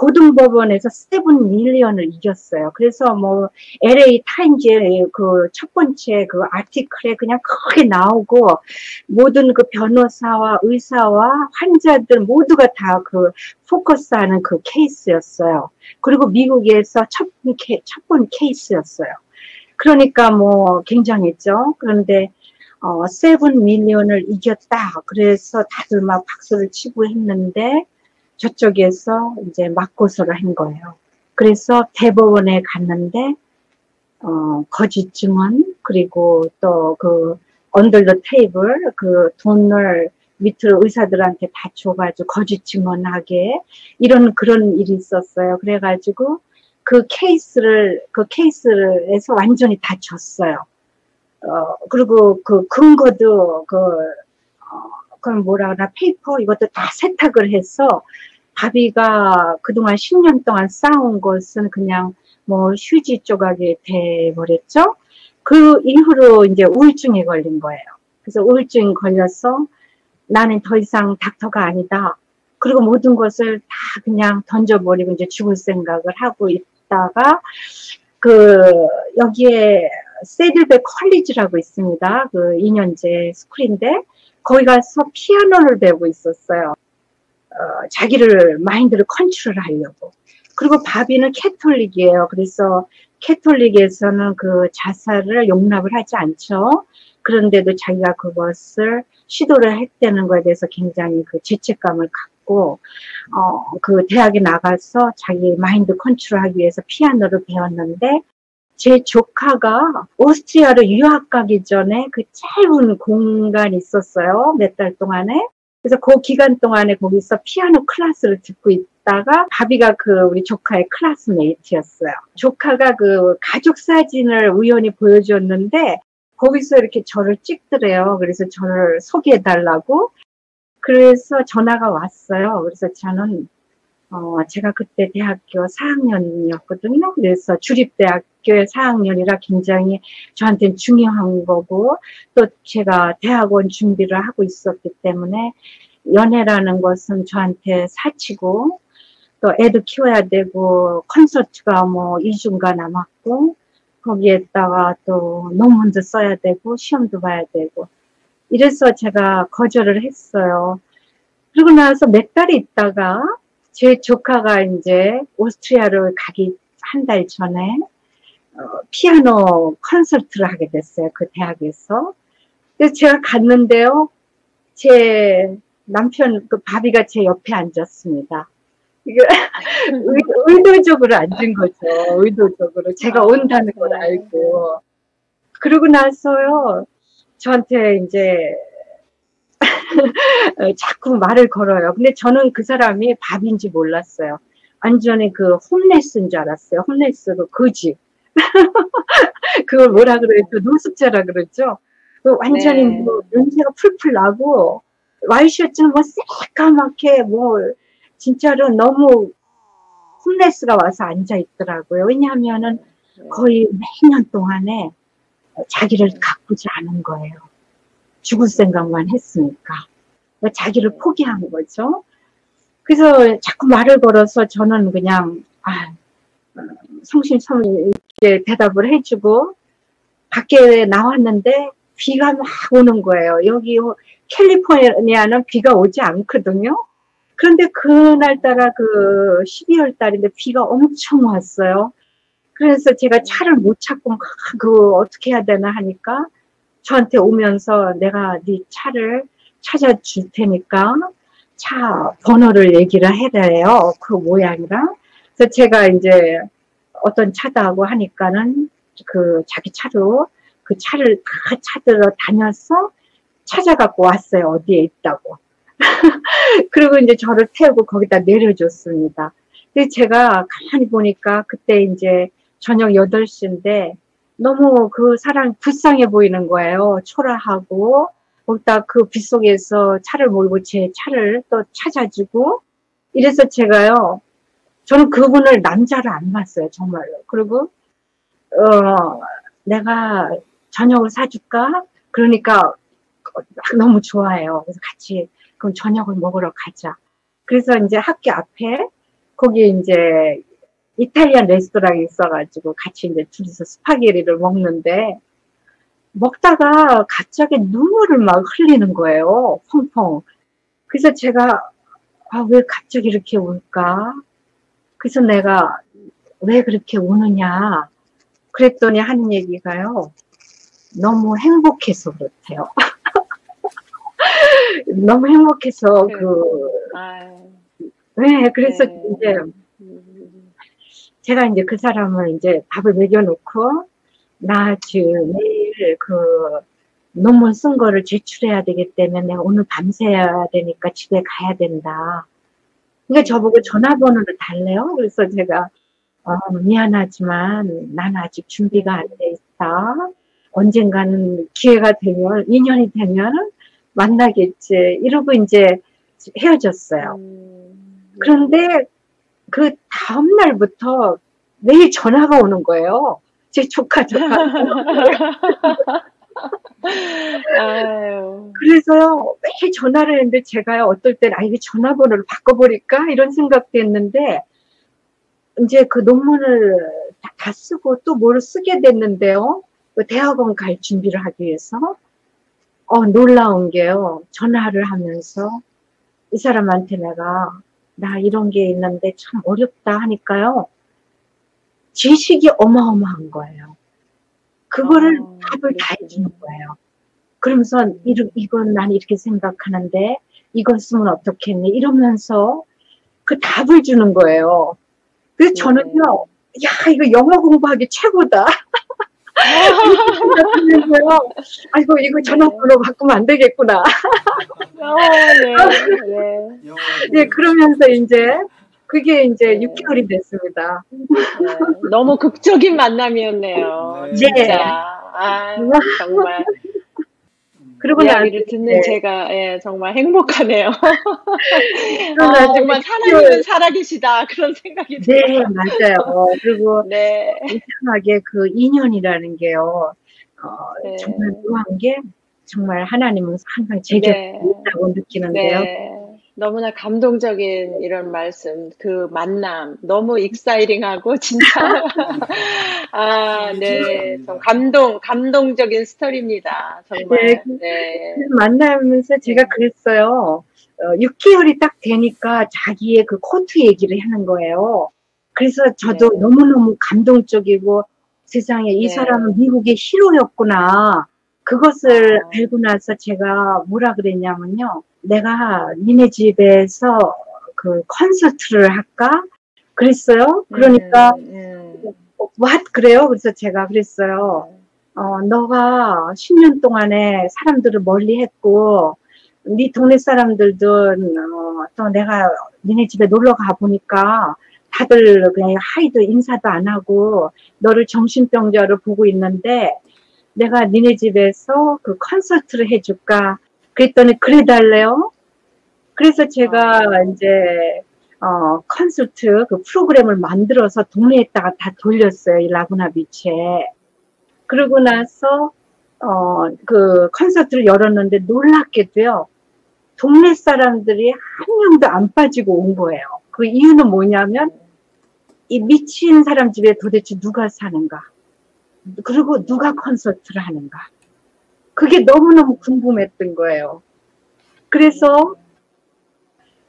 고등법원에서 7밀리언을 이겼어요. 그래서 뭐 LA 타임즈에 그 첫 번째 그 아티클에 그냥 크게 나오고 모든 그 변호사와 의사와 환자들 모두가 다 그 포커스하는 그 케이스였어요. 그리고 미국에서 첫 번 케이스였어요. 그러니까 뭐 굉장했죠. 그런데 7밀리언을 이겼다. 그래서 다들 막 박수를 치고 했는데 저쪽에서 이제 맞고서를 한 거예요. 그래서 대법원에 갔는데, 거짓 증언, 그리고 또 언더 더 테이블, 돈을 밑으로 의사들한테 다 줘가지고 거짓 증언하게, 그런 일이 있었어요. 그래가지고 그 케이스에서 완전히 다 졌어요. 그리고 근거도, 그럼 뭐라 그러나 페이퍼 이것도 다 세탁을 해서 바비가 그동안 10년 동안 쌓아온 것은 그냥 뭐 휴지 조각이 돼버렸죠. 그 이후로 이제 우울증에 걸린 거예요. 그래서 우울증 걸려서 나는 더 이상 닥터가 아니다. 그리고 모든 것을 다 그냥 던져버리고 이제 죽을 생각을 하고 있다가 여기에 세들백 컬리지라고 있습니다. 그 2년제 스쿨인데 거기 가서 피아노를 배우고 있었어요. 자기를 마인드를 컨트롤 하려고. 그리고 바비는 캐톨릭이에요. 그래서 캐톨릭에서는 그 자살을 용납을 하지 않죠. 그런데도 자기가 그것을 시도를 했다는 거에 대해서 굉장히 그 죄책감을 갖고 그 대학에 나가서 자기 마인드 컨트롤하기 위해서 피아노를 배웠는데 제 조카가 오스트리아로 유학 가기 전에 그 짧은 공간이 있었어요. 몇 달 동안에. 그래서 그 기간 동안에 거기서 피아노 클래스를 듣고 있다가 바비가 우리 조카의 클래스메이트였어요. 조카가 그 가족 사진을 우연히 보여줬는데 거기서 이렇게 저를 찍더래요. 그래서 저를 소개해달라고. 그래서 전화가 왔어요. 그래서 저는 제가 그때 대학교 4학년이었거든요. 그래서 주립대학교의 4학년이라 굉장히 저한테는 중요한 거고, 또 제가 대학원 준비를 하고 있었기 때문에 연애라는 것은 저한테 사치고, 또 애도 키워야 되고, 콘서트가 2주가 남았고, 거기에다가 또 논문도 써야 되고, 시험도 봐야 되고, 이래서 제가 거절을 했어요. 그러고 나서 몇 달이 있다가 제 조카가 이제 오스트리아로 가기 한 달 전에 피아노 콘서트를 하게 됐어요. 그 대학에서. 그래서 제가 갔는데요. 제 남편, 바비가 제 옆에 앉았습니다. 이거 의도적으로 앉은 거죠. 의도적으로. 제가 온다는 걸 알고. 그러고 나서요. 저한테 이제 자꾸 말을 걸어요. 근데 저는 그 사람이 밥인지 몰랐어요. 완전히 홈레스인 줄 알았어요. 홈레스로 거지. 그걸 뭐라 그래요? 노숙자라 그러죠. 완전히 네. 냄새가 풀풀 나고 와이셔츠는 새까맣게 진짜로 너무 홈레스가 와서 앉아 있더라고요. 왜냐하면은 거의 몇 년 동안에 자기를 가꾸지 않은 거예요. 죽을 생각만 했으니까. 자기를 포기한 거죠. 그래서 자꾸 말을 걸어서 저는 그냥, 성심성의롭게 대답을 해주고, 밖에 나왔는데 비가 막 오는 거예요. 여기 캘리포니아는 비가 오지 않거든요. 그런데 그날따라 12월 달인데 비가 엄청 왔어요. 그래서 제가 차를 못 찾고 막 어떻게 해야 되나 하니까 저한테 오면서 내가 네 차를 찾아줄 테니까 차 번호를 얘기를 해래요. 그 모양이랑. 그래서 제가 이제 어떤 차다 하고 하니까는 자기 차로 그 차를 다 찾으러 다녀서 찾아갖고 왔어요. 어디에 있다고. 그리고 이제 저를 태우고 거기다 내려줬습니다. 근데 제가 가만히 보니까 그때 이제 저녁 8시인데 너무 그 사람 불쌍해 보이는 거예요. 초라하고. 거기다 그 빗속에서 차를 몰고 제 차를 또 찾아주고. 이래서 제가요. 저는 그분을 남자를 안 봤어요. 정말로. 그리고 내가 저녁을 사줄까? 그러니까 너무 좋아해요. 그래서 같이 그럼 저녁을 먹으러 가자. 그래서 이제 학교 앞에 거기 이제 이탈리안 레스토랑이 있어가지고 같이 이제 둘이서 스파게티를 먹는데 먹다가 갑자기 눈물을 막 흘리는 거예요. 펑펑. 그래서 제가 왜 갑자기 이렇게 울까? 그래서 내가 왜 그렇게 우느냐? 그랬더니 하는 얘기가요. 너무 행복해서 그렇대요. 너무 행복해서 네, 그래서 이제 제가 이제 그 사람을 이제 밥을 먹여놓고 나 지금 내일 논문 쓴 거를 제출해야 되기 때문에 내가 오늘 밤새야 되니까 집에 가야 된다. 그러니까 저보고 전화번호를 달래요. 그래서 제가 미안하지만 난 아직 준비가 안 돼 있다. 언젠가는 기회가 되면, 인연이 되면 만나겠지. 이러고 이제 헤어졌어요. 그런데 그 다음날부터 매일 전화가 오는 거예요. 제 조카. 그래서요, 매일 전화를 했는데 제가 어떨 땐 이게 전화번호를 바꿔버릴까 이런 생각도 했는데 이제 그 논문을 다 쓰고 또 뭘 쓰게 됐는데요. 그 대학원 갈 준비를 하기 위해서 놀라운 게요. 전화를 하면서 이 사람한테 내가 나 이런 게 있는데 참 어렵다 하니까요. 지식이 어마어마한 거예요. 그거를 답을 다 해주는 거예요. 그러면서 이건 난 이렇게 생각하는데 이걸 쓰면 어떻겠니? 이러면서 그 답을 주는 거예요. 그래서 저는요, 야, 이거 영어 공부하기 최고다. 생각하면서요, 아이고, 이거 전화번호 바꾸면 안 되겠구나. 네, 그러면서 이제, 그게 이제 6개월이 됐습니다. 너무 극적인 만남이었네요. 진짜. 정말. 그리고 이야기를 듣는 제가 정말 행복하네요. 정말 하나님은 살아계시다 그런 생각이 들어요. 네, 맞아요. 그리고 이상하게 그 인연이라는 게요. 정말 묘한 게 정말 하나님은 항상 제 곁에 있다고 느끼는데요. 너무나 감동적인 이런 말씀, 그 만남 너무 익사이링하고 진짜 좀 감동적인 스토리입니다. 정말. 만나면서 제가 그랬어요. 6개월이 딱 되니까 자기의 그 코트 얘기를 하는 거예요. 그래서 저도 너무너무 감동적이고 세상에 이 사람은 미국의 히로였구나. 그것을 알고 나서 제가 뭐라 그랬냐면요. 내가 니네 집에서 그 콘서트를 할까? 그랬어요. 그러니까 what? 그래요. 그래서 제가 그랬어요. 너가 10년 동안에 사람들을 멀리했고 네 동네 사람들도 또 내가 니네 집에 놀러 가보니까 다들 그냥 하이도 인사도 안 하고 너를 정신병자로 보고 있는데 내가 니네 집에서 그 콘서트를 해줄까? 그랬더니 그래 달래요. 그래서 제가 이제 콘서트 그 프로그램을 만들어서 동네에다가 다 돌렸어요. 이 라구나 비치에. 그러고 나서 그 콘서트를 열었는데 놀랍게도요. 동네 사람들이 한 명도 안 빠지고 온 거예요. 그 이유는 뭐냐면 이 미친 사람 집에 도대체 누가 사는가? 그리고 누가 콘서트를 하는가? 그게 너무너무 궁금했던 거예요. 그래서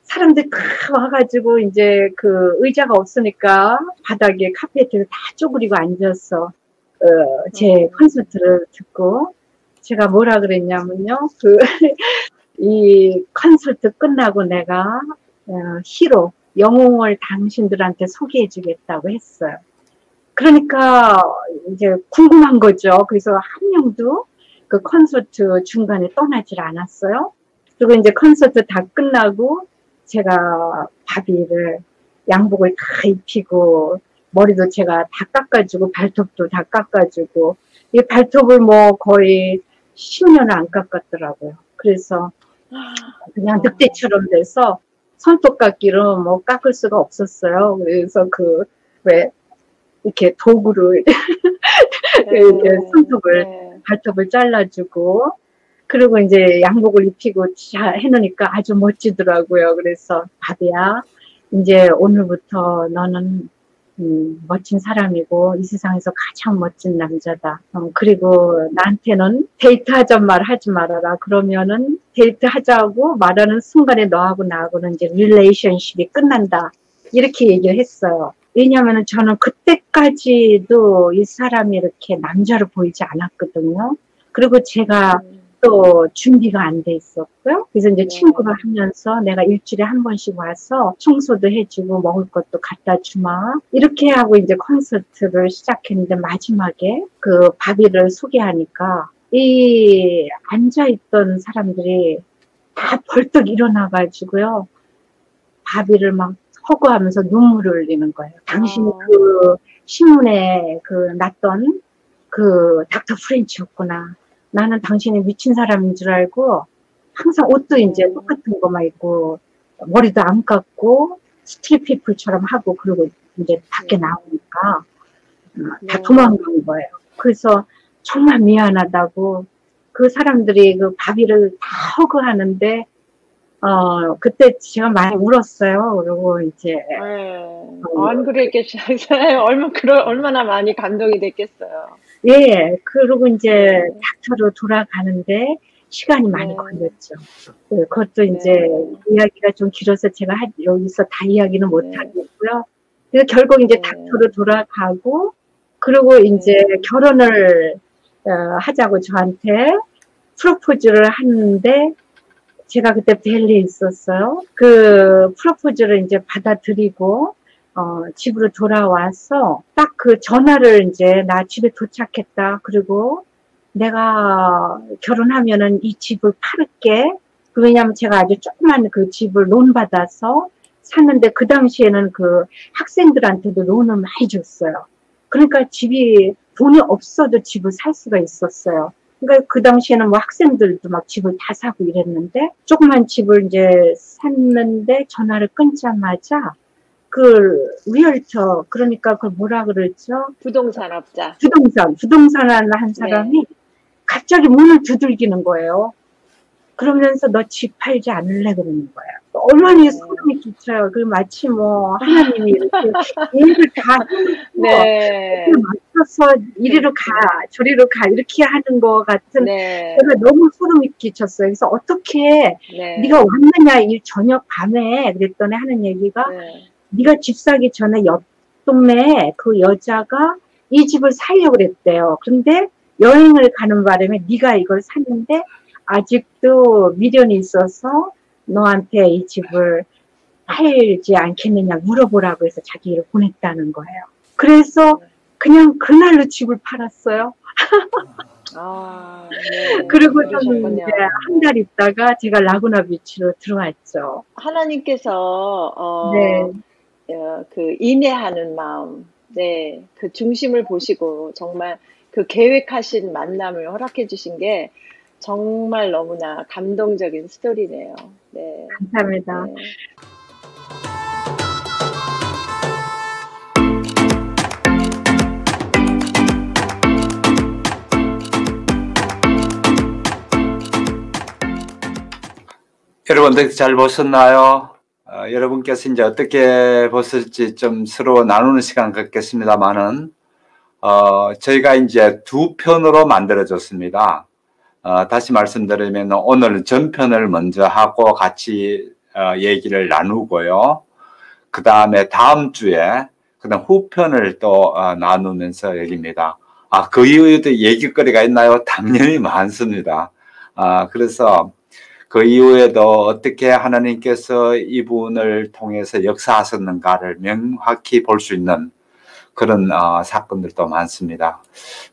사람들이 다 와가지고 이제 그 의자가 없으니까 바닥에 카페트를 다 쪼그리고 앉아서 제 콘서트를 듣고 제가 뭐라 그랬냐면요. 이 콘서트 끝나고 내가 히로 영웅을 당신들한테 소개해 주겠다고 했어요. 그러니까 이제 궁금한 거죠. 그래서 한 명도 그 콘서트 중간에 떠나질 않았어요. 그리고 이제 콘서트 다 끝나고 제가 바비를 양복을 다 입히고 머리도 제가 다 깎아주고 발톱도 다 깎아주고 이 발톱을 뭐 거의 10년을 안 깎았더라고요. 그래서 그냥 늑대처럼 돼서 손톱깎이로 뭐 깎을 수가 없었어요. 그래서 왜 이렇게 도구로 이렇게 발톱을 잘라주고 그리고 이제 양복을 입히고 해놓으니까 아주 멋지더라고요. 그래서 바비야 이제 오늘부터 너는 멋진 사람이고 이 세상에서 가장 멋진 남자다. 그리고 나한테는 데이트하자는 말 하지 말아라. 그러면은 데이트하자고 말하는 순간에 너하고 나하고는 이제 릴레이션십이 끝난다. 이렇게 얘기를 했어요. 왜냐하면 저는 그때까지도 이 사람이 이렇게 남자로 보이지 않았거든요. 그리고 제가 또 준비가 안 돼 있었고요. 그래서 이제 친구를 하면서 내가 일주일에 한 번씩 와서 청소도 해주고 먹을 것도 갖다 주마. 이렇게 하고 이제 콘서트를 시작했는데 마지막에 그 바비를 소개하니까 이 앉아있던 사람들이 다 벌떡 일어나가지고요. 바비를 막 허구하면서 눈물을 흘리는 거예요. 당신이 그 신문에 났던 그 닥터 프렌치였구나. 나는 당신이 미친 사람인 줄 알고 항상 옷도 이제 똑같은 거만 입고 머리도 안 감고 스트릿 피플처럼 하고 그리고 이제 밖에 나오니까 다 도망간 거예요. 그래서 정말 미안하다고 그 사람들이 그 바비를 다 허그하는데, 그때 제가 많이 울었어요. 그리고 이제, 안 그랬겠어요. 얼마나 많이 감동이 됐겠어요. 예, 그리고 이제 닥터로 돌아가는데 시간이 많이 걸렸죠. 그것도 이제 이야기가 좀 길어서 제가 여기서 다 이야기는 못 하겠고요. 그래서 결국 이제 닥터로 돌아가고, 그리고 이제 결혼을 하자고 저한테 프로포즈를 하는데, 제가 그때 벨리에 있었어요. 그 프로포즈를 이제 받아들이고, 집으로 돌아와서 딱 그 전화를 이제 나 집에 도착했다. 그리고 내가 결혼하면은 이 집을 팔을게. 왜냐면 제가 아주 조그만 그 집을 론 받아서 샀는데 그 당시에는 그 학생들한테도 론을 많이 줬어요. 그러니까 집이 돈이 없어도 집을 살 수가 있었어요. 그러니까 그 당시에는 뭐 학생들도 막 집을 다 사고 이랬는데 조그만 집을 이제 샀는데 전화를 끊자마자 그 리얼터, 그러니까 그걸 뭐라 그러죠? 부동산업자. 부동산을 한 사람이 갑자기 문을 두들기는 거예요. 그러면서 너 집 팔지 않을래 그러는 거예요. 얼마나 소름이 끼쳐요. 그 마치 뭐 하나님이 이렇게 일을 다 맞춰서 이리로 가 저리로 가 이렇게 하는 거 같은. 제가 너무 소름이 끼쳤어요. 그래서 어떻게 네가 왔느냐 이 저녁 밤에 그랬더니 하는 얘기가 네가 집 사기 전에 옆 동네에 그 여자가 이 집을 사려고 그랬대요. 그런데 여행을 가는 바람에 네가 이걸 샀는데 아직도 미련이 있어서 너한테 이 집을 팔지 않겠느냐 물어보라고 해서 자기를 보냈다는 거예요. 그래서 그냥 그날로 집을 팔았어요. 그리고 좀 이제 한 달 있다가 제가 라구나 비치로 들어왔죠. 하나님께서 그 인내하는 마음, 그 중심을 보시고 정말 그 계획하신 만남을 허락해 주신 게 정말 너무나 감동적인 스토리네요. 감사합니다. 여러분들 잘 보셨나요? 여러분께서 이제 어떻게 보실지 좀 서로 나누는 시간 갖겠습니다만은, 저희가 이제 두 편으로 만들어졌습니다. 다시 말씀드리면 오늘 전편을 먼저 하고 같이 얘기를 나누고요. 그 다음에 다음 주에 그다음 후편을 또 나누면서 얘기입니다. 그 이후에도 얘기거리가 있나요? 당연히 많습니다. 그래서 그 이후에도 어떻게 하나님께서 이분을 통해서 역사하셨는가를 명확히 볼 수 있는 그런 사건들도 많습니다.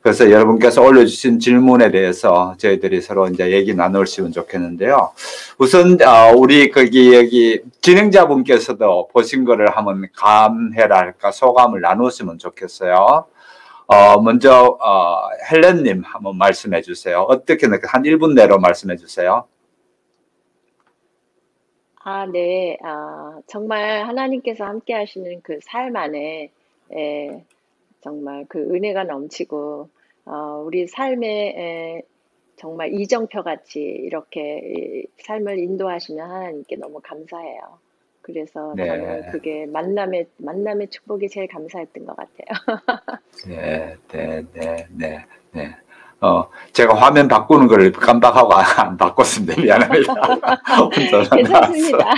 그래서 여러분께서 올려주신 질문에 대해서 저희들이 서로 이제 얘기 나누시면 좋겠는데요. 우선 우리 여기 진행자분께서도 보신 거를 한번 감회랄까 소감을 나누시면 좋겠어요. 먼저 헬렌님 한번 말씀해 주세요. 어떻게 한 1분 내로 말씀해 주세요. 정말 하나님께서 함께 하시는 그 삶 안에 정말 그 은혜가 넘치고 우리 삶에 정말 이정표 같이 이렇게 삶을 인도하시는 하나님께 너무 감사해요. 그래서 저는 그게 만남의 축복이 제일 감사했던 것 같아요. 제가 화면 바꾸는 걸 깜빡하고 안 바꿨습니다. 미안합니다. 괜찮습니다.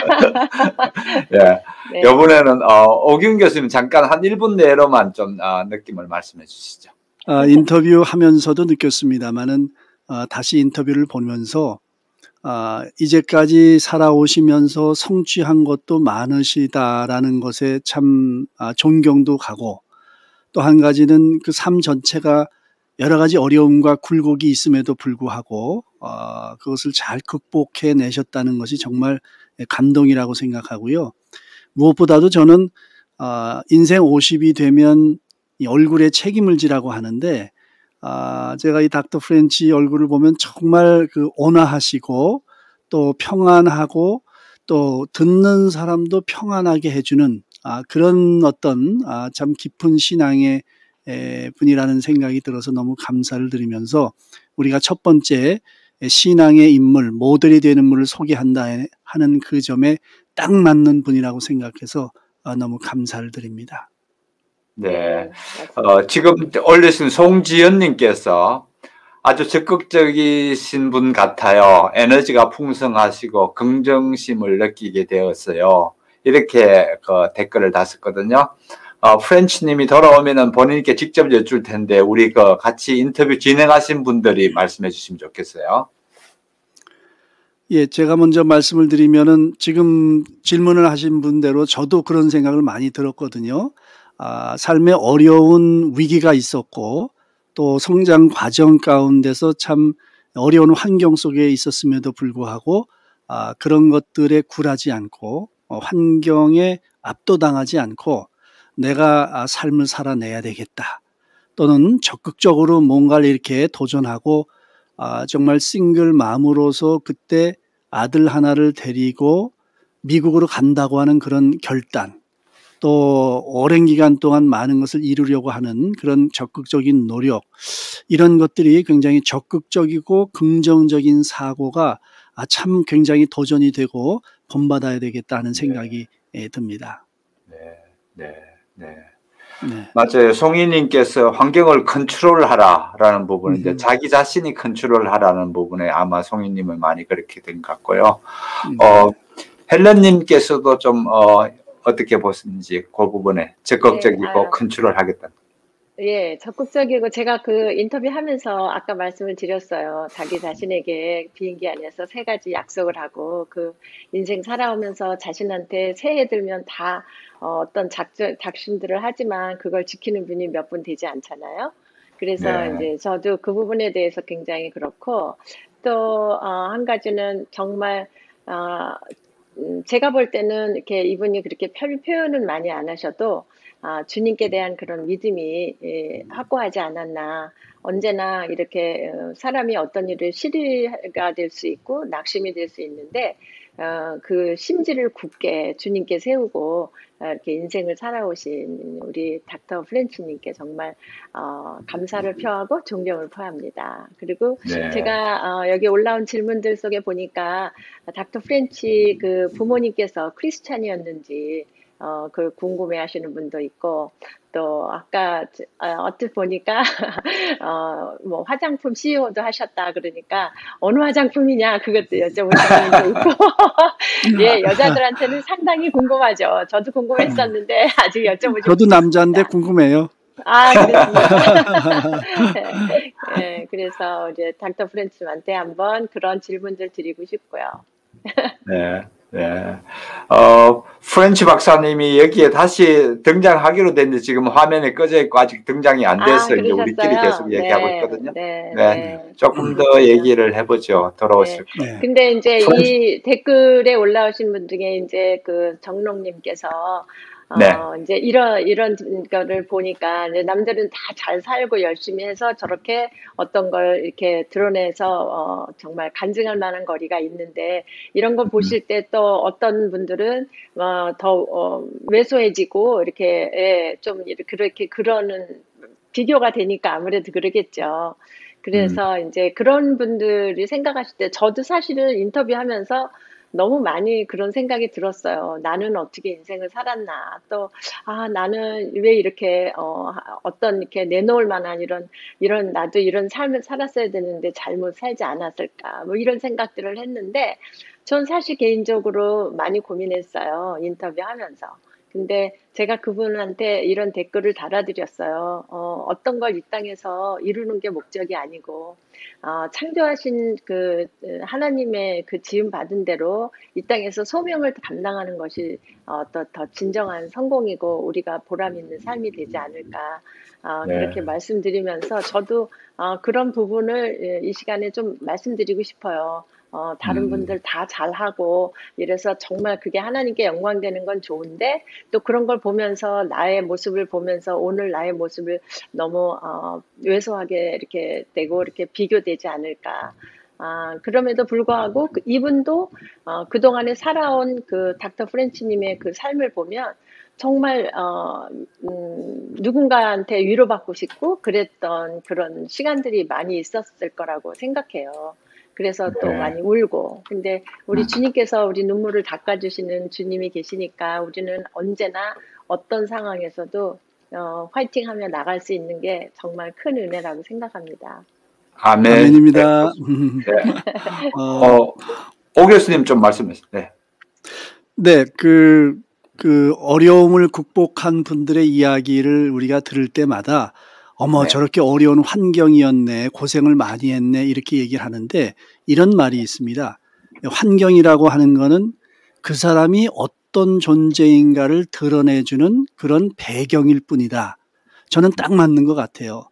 이번에는 오균 교수님 잠깐 한 1분 내로만 좀 느낌을 말씀해 주시죠. 인터뷰하면서도 느꼈습니다만은 다시 인터뷰를 보면서 이제까지 살아오시면서 성취한 것도 많으시다라는 것에 참 존경도 가고, 또 한 가지는 그 삶 전체가 여러 가지 어려움과 굴곡이 있음에도 불구하고 그것을 잘 극복해 내셨다는 것이 정말 감동이라고 생각하고요. 무엇보다도 저는 인생 50이 되면 이 얼굴에 책임을 지라고 하는데, 제가 이 닥터 프렌치 얼굴을 보면 정말 그 온화하시고 또 평안하고 또 듣는 사람도 평안하게 해주는 그런 어떤 참 깊은 신앙의 분이라는 생각이 들어서 너무 감사를 드리면서 우리가 첫 번째 신앙의 인물, 모델이 되는 인물을 소개한다 하는 그 점에 딱 맞는 분이라고 생각해서 너무 감사를 드립니다. 네. 맞습니다. 지금 올리신 송지연님께서 아주 적극적이신 분 같아요. 에너지가 풍성하시고 긍정심을 느끼게 되었어요. 이렇게 그 댓글을 das었거든요. 프렌치님이 돌아오면은 본인께 직접 여쭐 텐데 우리 그 같이 인터뷰 진행하신 분들이 말씀해 주시면 좋겠어요. 예, 제가 먼저 말씀을 드리면은 지금 질문을 하신 분대로 저도 그런 생각을 많이 들었거든요. 삶에 어려운 위기가 있었고 또 성장 과정 가운데서 참 어려운 환경 속에 있었음에도 불구하고 그런 것들에 굴하지 않고 환경에 압도당하지 않고 내가 삶을 살아내야 되겠다. 또는 적극적으로 뭔가를 이렇게 도전하고 정말 싱글 맘으로서 그때 아들 하나를 데리고 미국으로 간다고 하는 그런 결단, 또 오랜 기간 동안 많은 것을 이루려고 하는 그런 적극적인 노력, 이런 것들이 굉장히 적극적이고 긍정적인 사고가 참 굉장히 도전이 되고 본받아야 되겠다는 생각이 듭니다. 네, 네, 네. 네. 맞아요. 송이님께서 환경을 컨트롤하라라는 부분인데 자기 자신이 컨트롤하라는 부분에 아마 송이님은 많이 그렇게 된 것 같고요. 헬렌님께서도 좀 어떻게 보시는지 그 부분에 적극적이고 컨트롤하겠다. 예, 적극적이고 제가 그 인터뷰 하면서 아까 말씀을 드렸어요. 자기 자신에게 비행기 안에서 3가지 약속을 하고 그 인생 살아오면서 자신한테 새해 들면 다 어떤 작심들을 하지만 그걸 지키는 분이 몇 분 되지 않잖아요. 그래서 네. 이제 저도 그 부분에 대해서 굉장히 그렇고 또 한 가지는 정말 제가 볼 때는 이렇게 이분이 그렇게 표현은 많이 안 하셔도 주님께 대한 그런 믿음이 확고하지 않았나. 언제나 이렇게 사람이 어떤 일을 시리가 될 수 있고 낙심이 될 수 있는데 그 심지를 굳게 주님께 세우고 이렇게 인생을 살아오신 우리 닥터 프렌치님께 정말 감사를 표하고 존경을 표합니다. 그리고 네. 제가 여기 올라온 질문들 속에 보니까 닥터 프렌치 그 부모님께서 크리스찬이었는지 그걸 궁금해하시는 분도 있고 또 아까 어뜻 보니까 뭐 화장품 CEO도 하셨다 그러니까 어느 화장품이냐 그것도 여쭤보시는 분도 있고 예 여자들한테는 상당히 궁금하죠. 저도 궁금했었는데 아직 여쭤보지 저도 남자인데 궁금해요. 그렇습니다. 네, 그래서 이제 닥터 프렌치한테 한번 그런 질문들 드리고 싶고요. 네. 네. 프렌치 박사님이 여기에 다시 등장하기로 됐는데 지금 화면에 꺼져 있고 아직 등장이 안 돼서 이제 우리끼리 계속 얘기하고 있거든요. 네. 조금 더 얘기를 해보죠. 돌아오실 거예요. 네. 근데 이제 이 댓글에 올라오신 분 중에 이제 그 정롱님께서 이제 이런 거를 보니까 이제 남들은 다 잘 살고 열심히 해서 저렇게 어떤 걸 이렇게 드러내서 정말 간증할 만한 거리가 있는데 이런 걸 보실 때 또 어떤 분들은 더 왜소해지고 이렇게 좀 그렇게 그러는 비교가 되니까 아무래도 그러겠죠. 그래서 이제 그런 분들이 생각하실 때 저도 사실은 인터뷰하면서 너무 많이 그런 생각이 들었어요. 나는 어떻게 인생을 살았나. 또, 나는 왜 이렇게, 어떤 이렇게 내놓을 만한 이런, 나도 이런 삶을 살았어야 되는데 잘못 살지 않았을까. 뭐 이런 생각들을 했는데, 전 사실 개인적으로 많이 고민했어요. 인터뷰하면서. 근데 제가 그분한테 이런 댓글을 달아드렸어요. 어떤 걸 이 땅에서 이루는 게 목적이 아니고, 창조하신 그 하나님의 그 지음 받은 대로 이 땅에서 소명을 감당하는 것이 더 진정한 성공이고 우리가 보람 있는 삶이 되지 않을까. 그렇게 말씀드리면서 저도 그런 부분을 이 시간에 좀 말씀드리고 싶어요. 다른 분들 다 잘하고 이래서 정말 그게 하나님께 영광되는 건 좋은데 또 그런 걸 보면서 나의 모습을 보면서 오늘 나의 모습을 너무 왜소하게 이렇게 되고 이렇게 비교되지 않을까. 그럼에도 불구하고 이분도 그동안에 살아온 그 닥터 프렌치님의 그 삶을 보면 정말 누군가한테 위로받고 싶고 그랬던 그런 시간들이 많이 있었을 거라고 생각해요. 그래서 또 네. 많이 울고. 근데 우리 주님께서 우리 눈물을 닦아주시는 주님이 계시니까 우리는 언제나 어떤 상황에서도 화이팅하며 나갈 수 있는 게 정말 큰 은혜라고 생각합니다. 아멘. 아멘입니다. 네. 오 교수님 좀 말씀해 주세요. 네. 네, 그 어려움을 극복한 분들의 이야기를 우리가 들을 때마다 어머, 네. 저렇게 어려운 환경이었네, 고생을 많이 했네, 이렇게 얘기를 하는데 이런 말이 있습니다. 환경이라고 하는 거는 그 사람이 어떤 존재인가를 드러내주는 그런 배경일 뿐이다. 저는 딱 맞는 것 같아요.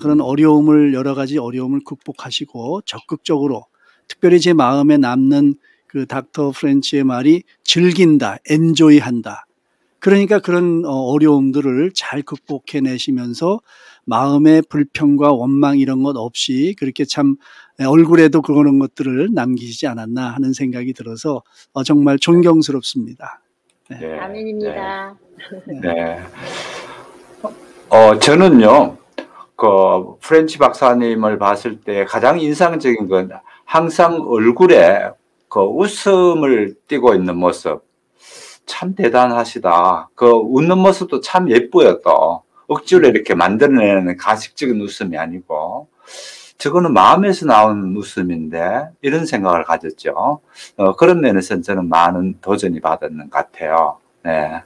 그런 어려움을, 여러 가지 어려움을 극복하시고 적극적으로, 특별히 제 마음에 남는 그 닥터 프렌치의 말이 즐긴다, 엔조이한다. 그러니까 그런 어려움들을 잘 극복해내시면서 마음의 불평과 원망 이런 것 없이 그렇게 참 얼굴에도 그런 것들을 남기시지 않았나 하는 생각이 들어서 정말 존경스럽습니다. 네. 네. 아멘입니다. 네. 저는요, 그 프렌치 박사님을 봤을 때 가장 인상적인 건 항상 얼굴에 그 웃음을 띠고 있는 모습. 참 대단하시다. 그 웃는 모습도 참 예뻐요, 또. 억지로 이렇게 만들어내는 가식적인 웃음이 아니고. 저거는 마음에서 나오는 웃음인데, 이런 생각을 가졌죠. 그런 면에서 저는 많은 도전이 받았는 것 같아요. 네.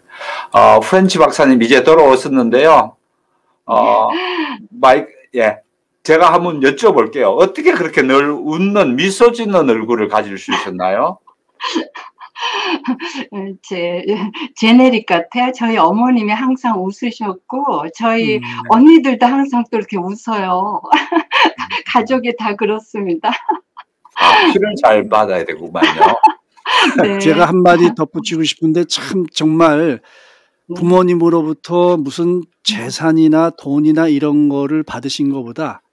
프렌치 박사님 이제 돌아오셨는데요. 예. 제가 한번 여쭤볼게요. 어떻게 그렇게 늘 웃는 미소 짓는 얼굴을 가질 수 있었나요? 제네릭 같아요. 저희 어머님이 항상 웃으셨고, 저희 언니들도 항상 또 이렇게 웃어요. 가족이 다 그렇습니다. 피를 잘 받아야 되구만요. 네. 제가 한마디 덧붙이고 싶은데 참 정말 부모님으로부터 무슨 재산이나 돈이나 이런 거를 받으신 것보다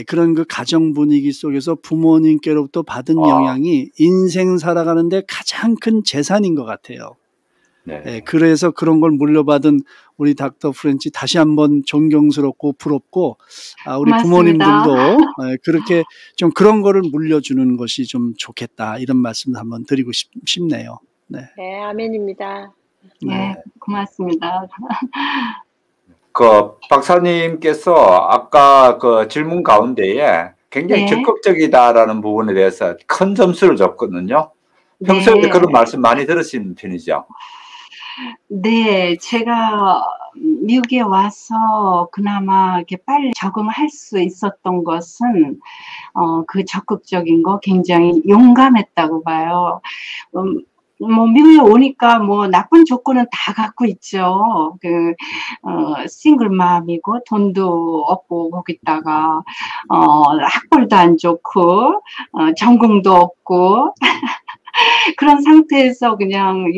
그런 그 가정 분위기 속에서 부모님께로부터 받은 영향이 인생 살아가는데 가장 큰 재산인 것 같아요. 네. 그래서 그런 걸 물려받은 우리 닥터 프렌치 다시 한번 존경스럽고 부럽고, 우리 고맙습니다. 부모님들도 그렇게 좀 그런 거를 물려주는 것이 좀 좋겠다, 이런 말씀을 한번 드리고 싶네요. 네. 네, 아멘입니다. 네, 고맙습니다. 그 박사님께서 아까 그 질문 가운데에 굉장히 네. 적극적이다라는 부분에 대해서 큰 점수를 줬거든요. 평소에 네. 그런 말씀 많이 들으시는 편이죠? 네, 제가 미국에 와서 그나마 이렇게 빨리 적응할 수 있었던 것은 그 적극적인 거, 굉장히 용감했다고 봐요. 뭐 미국에 오니까 뭐 나쁜 조건은 다 갖고 있죠. 싱글맘이고 돈도 없고, 거기다가 학벌도 안 좋고 전공도 없고 그런 상태에서 그냥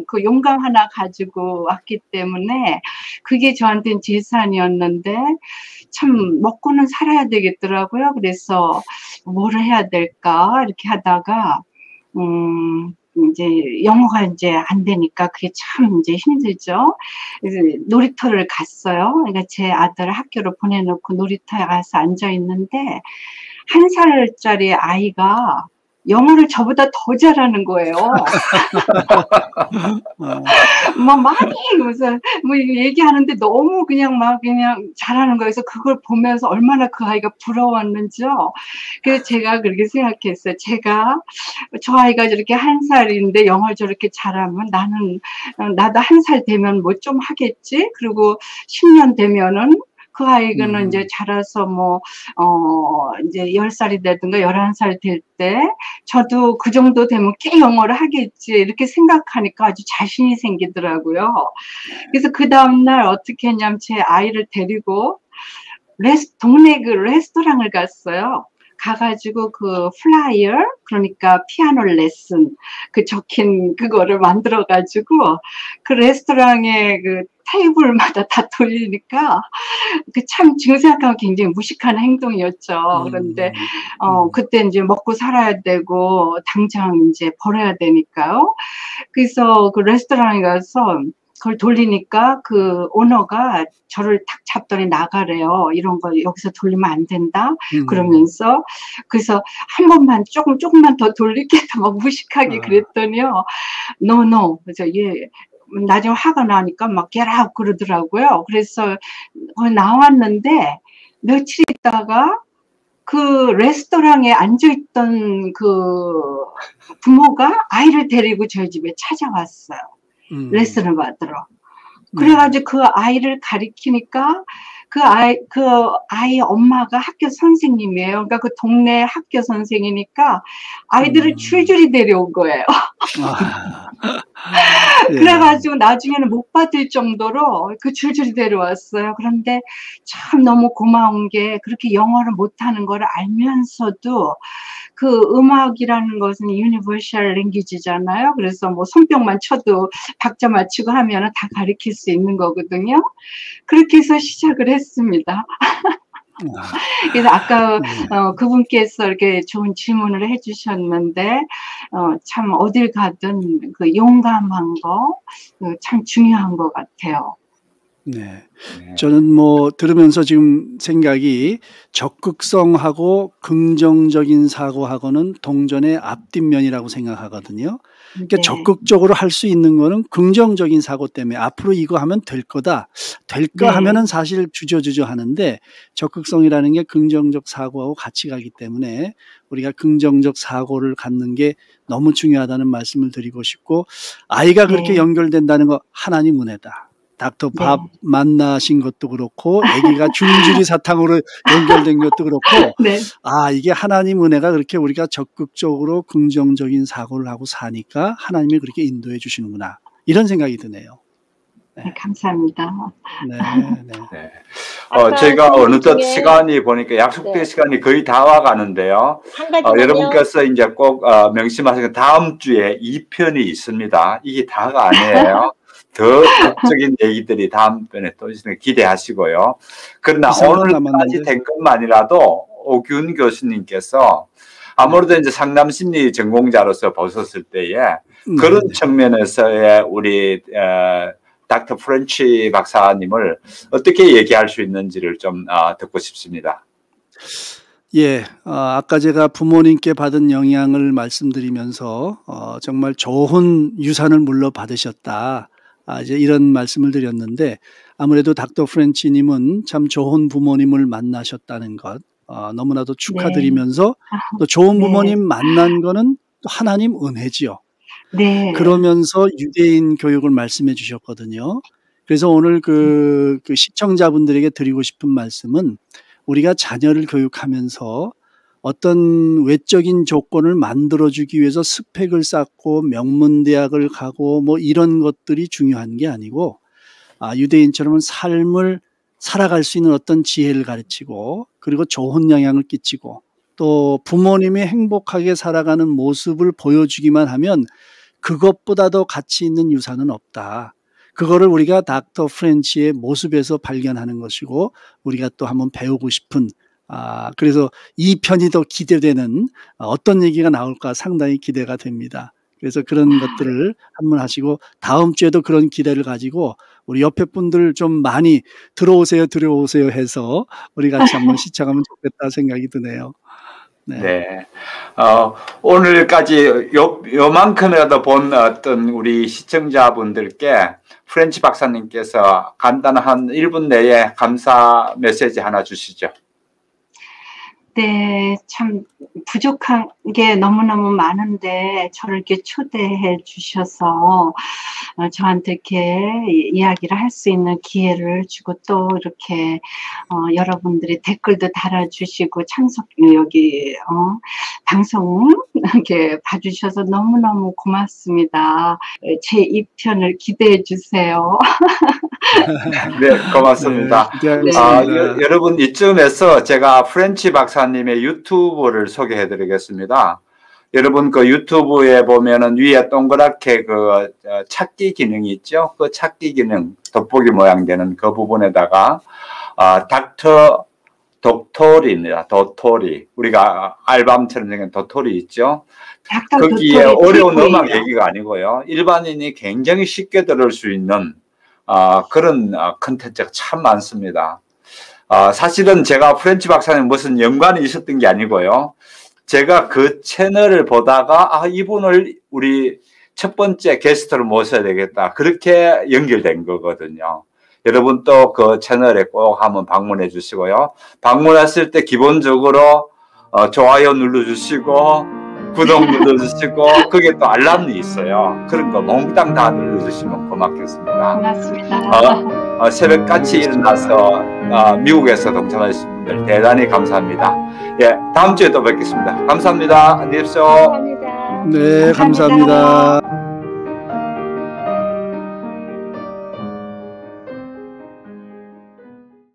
그 용감 하나 가지고 왔기 때문에 그게 저한테는 재산이었는데, 참 먹고는 살아야 되겠더라고요. 그래서 뭐를 해야 될까 이렇게 하다가 이제 영어가 이제 안 되니까 그게 참 이제 힘들죠. 그래서 놀이터를 갔어요. 그러니까 제 아들을 학교로 보내놓고 놀이터에 가서 앉아 있는데 1살짜리 아이가 영어를 저보다 더 잘하는 거예요. 뭐 많이 무슨 뭐 얘기하는데 너무 그냥 잘하는 거예요. 그래서 그걸 보면서 얼마나 그 아이가 부러웠는지요. 그래서 제가 그렇게 생각했어요. 저 아이가 저렇게 1살인데 영어를 저렇게 잘하면 나도 1살 되면 뭐 좀 하겠지. 그리고 10년 되면은 그 아이는 이제 자라서 이제 10살이 되든가 11살 될 때 저도 그 정도 되면 꽤 영어를 하겠지, 이렇게 생각하니까 아주 자신이 생기더라고요. 그래서 그 다음날 어떻게 했냐면 제 아이를 데리고 동네 그 레스토랑을 갔어요. 가가지고 그 플라이어, 그러니까 피아노 레슨 그 적힌 그거를 만들어가지고 그 레스토랑에 그 테이블마다 다 돌리니까 그 참 지금 생각하면 굉장히 무식한 행동이었죠. 그런데 그때 이제 먹고 살아야 되고 당장 이제 벌어야 되니까요. 그래서 그 레스토랑에 가서 그걸 돌리니까 그 오너가 저를 탁 잡더니 나가래요. 이런 거 여기서 돌리면 안 된다. 그러면서 그래서 한 번만 조금만 더 돌리겠다 막 무식하게 그랬더니요. No. 그래서 얘 나중에 화가 나니까 막 get out 그러더라고요. 그래서 나왔는데 며칠 있다가 그 레스토랑에 앉아있던 그 부모가 아이를 데리고 저희 집에 찾아왔어요. 레슨을 받으러. 그래가지고 그 아이를 가리키니까 그 아이 엄마가 학교 선생님이에요. 그러니까 그 동네 학교 선생이니까 아이들을 줄줄이 데려온 거예요. 그래가지고 나중에는 못 받을 정도로 그 줄줄이 데려왔어요. 그런데 참 너무 고마운 게 그렇게 영어를 못하는 걸 알면서도 그 음악이라는 것은 유니버셜 랭귀지잖아요. 그래서 뭐 손뼉만 쳐도 박자 맞추고 하면 다 가르칠 수 있는 거거든요. 그렇게 해서 시작을 했습니다. 그래서 아까 그분께서 이렇게 좋은 질문을 해주셨는데 참 어딜 가든 그 용감한 거 참 중요한 것 같아요. 네. 저는 뭐 들으면서 지금 생각이 적극성하고 긍정적인 사고하고는 동전의 앞뒷면이라고 생각하거든요. 그러니까 네. 적극적으로 할 수 있는 거는 긍정적인 사고 때문에 앞으로 이거 하면 될 거다. 될까 네. 하면은 사실 주저주저 하는데 적극성이라는 게 긍정적 사고하고 같이 가기 때문에 우리가 긍정적 사고를 갖는 게 너무 중요하다는 말씀을 드리고 싶고 아이가 그렇게 네. 연결된다는 거 하나님 은혜다. 닥터 네. 밥 만나신 것도 그렇고 아기가 줄줄이 사탕으로 연결된 것도 그렇고 네. 아 이게 하나님 은혜가 그렇게 우리가 적극적으로 긍정적인 사고를 하고 사니까 하나님이 그렇게 인도해 주시는구나 이런 생각이 드네요. 네, 감사합니다. 네. 네. 아까 저희가 질문 어느덧 중에 시간이 보니까 약속된 네. 시간이 거의 다 와가는데요. 한 가지만요. 여러분께서 이제 꼭 명심하시고 다음 주에 2편이 있습니다. 이게 다가 아니에요. 더 극적인 얘기들이 다음 편에 또 있으니까 기대하시고요. 그러나 2-3분 오늘까지 남았는데. 된 것만이라도 오균 교수님께서 아무래도 이제 상담심리 전공자로서 보셨을 때에 그런 측면에서의 우리 닥터 프렌치 박사님을 어떻게 얘기할 수 있는지를 좀 듣고 싶습니다. 예, 아까 제가 부모님께 받은 영향을 말씀드리면서 정말 좋은 유산을 물려받으셨다. 이제 이런 말씀을 드렸는데 아무래도 닥터 프렌치님은 참 좋은 부모님을 만나셨다는 것 너무나도 축하드리면서 또 좋은 부모님 만난 거는 또 하나님 은혜지요. 네. 그러면서 유대인 교육을 말씀해 주셨거든요. 그래서 오늘 그 시청자분들에게 드리고 싶은 말씀은 우리가 자녀를 교육하면서 어떤 외적인 조건을 만들어주기 위해서 스펙을 쌓고 명문대학을 가고 뭐 이런 것들이 중요한 게 아니고 유대인처럼 삶을 살아갈 수 있는 어떤 지혜를 가르치고 그리고 좋은 영향을 끼치고 또 부모님이 행복하게 살아가는 모습을 보여주기만 하면 그것보다 더 가치 있는 유산은 없다. 그거를 우리가 닥터 프렌치의 모습에서 발견하는 것이고 우리가 또 한번 배우고 싶은 그래서 이 편이 더 기대되는 어떤 얘기가 나올까 상당히 기대가 됩니다. 그래서 그런 것들을 한번 하시고 다음 주에도 그런 기대를 가지고 우리 옆에 분들 좀 많이 들어오세요 해서 우리 같이 한번 시청하면 좋겠다 생각이 드네요. 네. 오늘까지 요만큼이라도 본 어떤 우리 시청자분들께 프렌치 박사님께서 간단한 1분 내에 감사 메시지 하나 주시죠. 네, 참 부족한 게 너무너무 많은데 저를 이렇게 초대해 주셔서 저한테 이렇게 이야기를 할 수 있는 기회를 주고 또 이렇게 여러분들이 댓글도 달아주시고 여기 방송 이렇게 봐주셔서 너무너무 고맙습니다. 제 2편을 기대해 주세요. 네, 고맙습니다. 네, 여러분 이쯤에서 제가 프렌치 박사님의 유튜브를 소개해드리겠습니다. 여러분 그 유튜브에 보면은 위에 동그랗게 그 찾기 기능이 있죠. 그 찾기 기능 돋보기 모양 되는 그 부분에다가 닥터 도토리입니다. 도토리 우리가 알밤처럼 생긴 도토리 있죠. 거기에 어려운 음악 얘기가 아니고요. 일반인이 굉장히 쉽게 들을 수 있는 그런 컨텐츠가 참 많습니다. 사실은 제가 프렌치 박사님 무슨 연관이 있었던 게 아니고요. 제가 그 채널을 보다가 이분을 우리 첫 번째 게스트로 모셔야 되겠다. 그렇게 연결된 거거든요. 여러분 또 그 채널에 꼭 한번 방문해 주시고요. 방문했을 때 기본적으로 좋아요 눌러주시고 구독 눌러주시고 그게 또 알람이 있어요. 그런 거 몽땅 다 눌러주시면 고맙겠습니다. 고맙습니다. 새벽같이 일어나서 미국에서 동참하신 분들 대단히 감사합니다. 예, 다음 주에 또 뵙겠습니다. 감사합니다. 안녕히 계십시오. 감사합니다. 네, 감사합니다.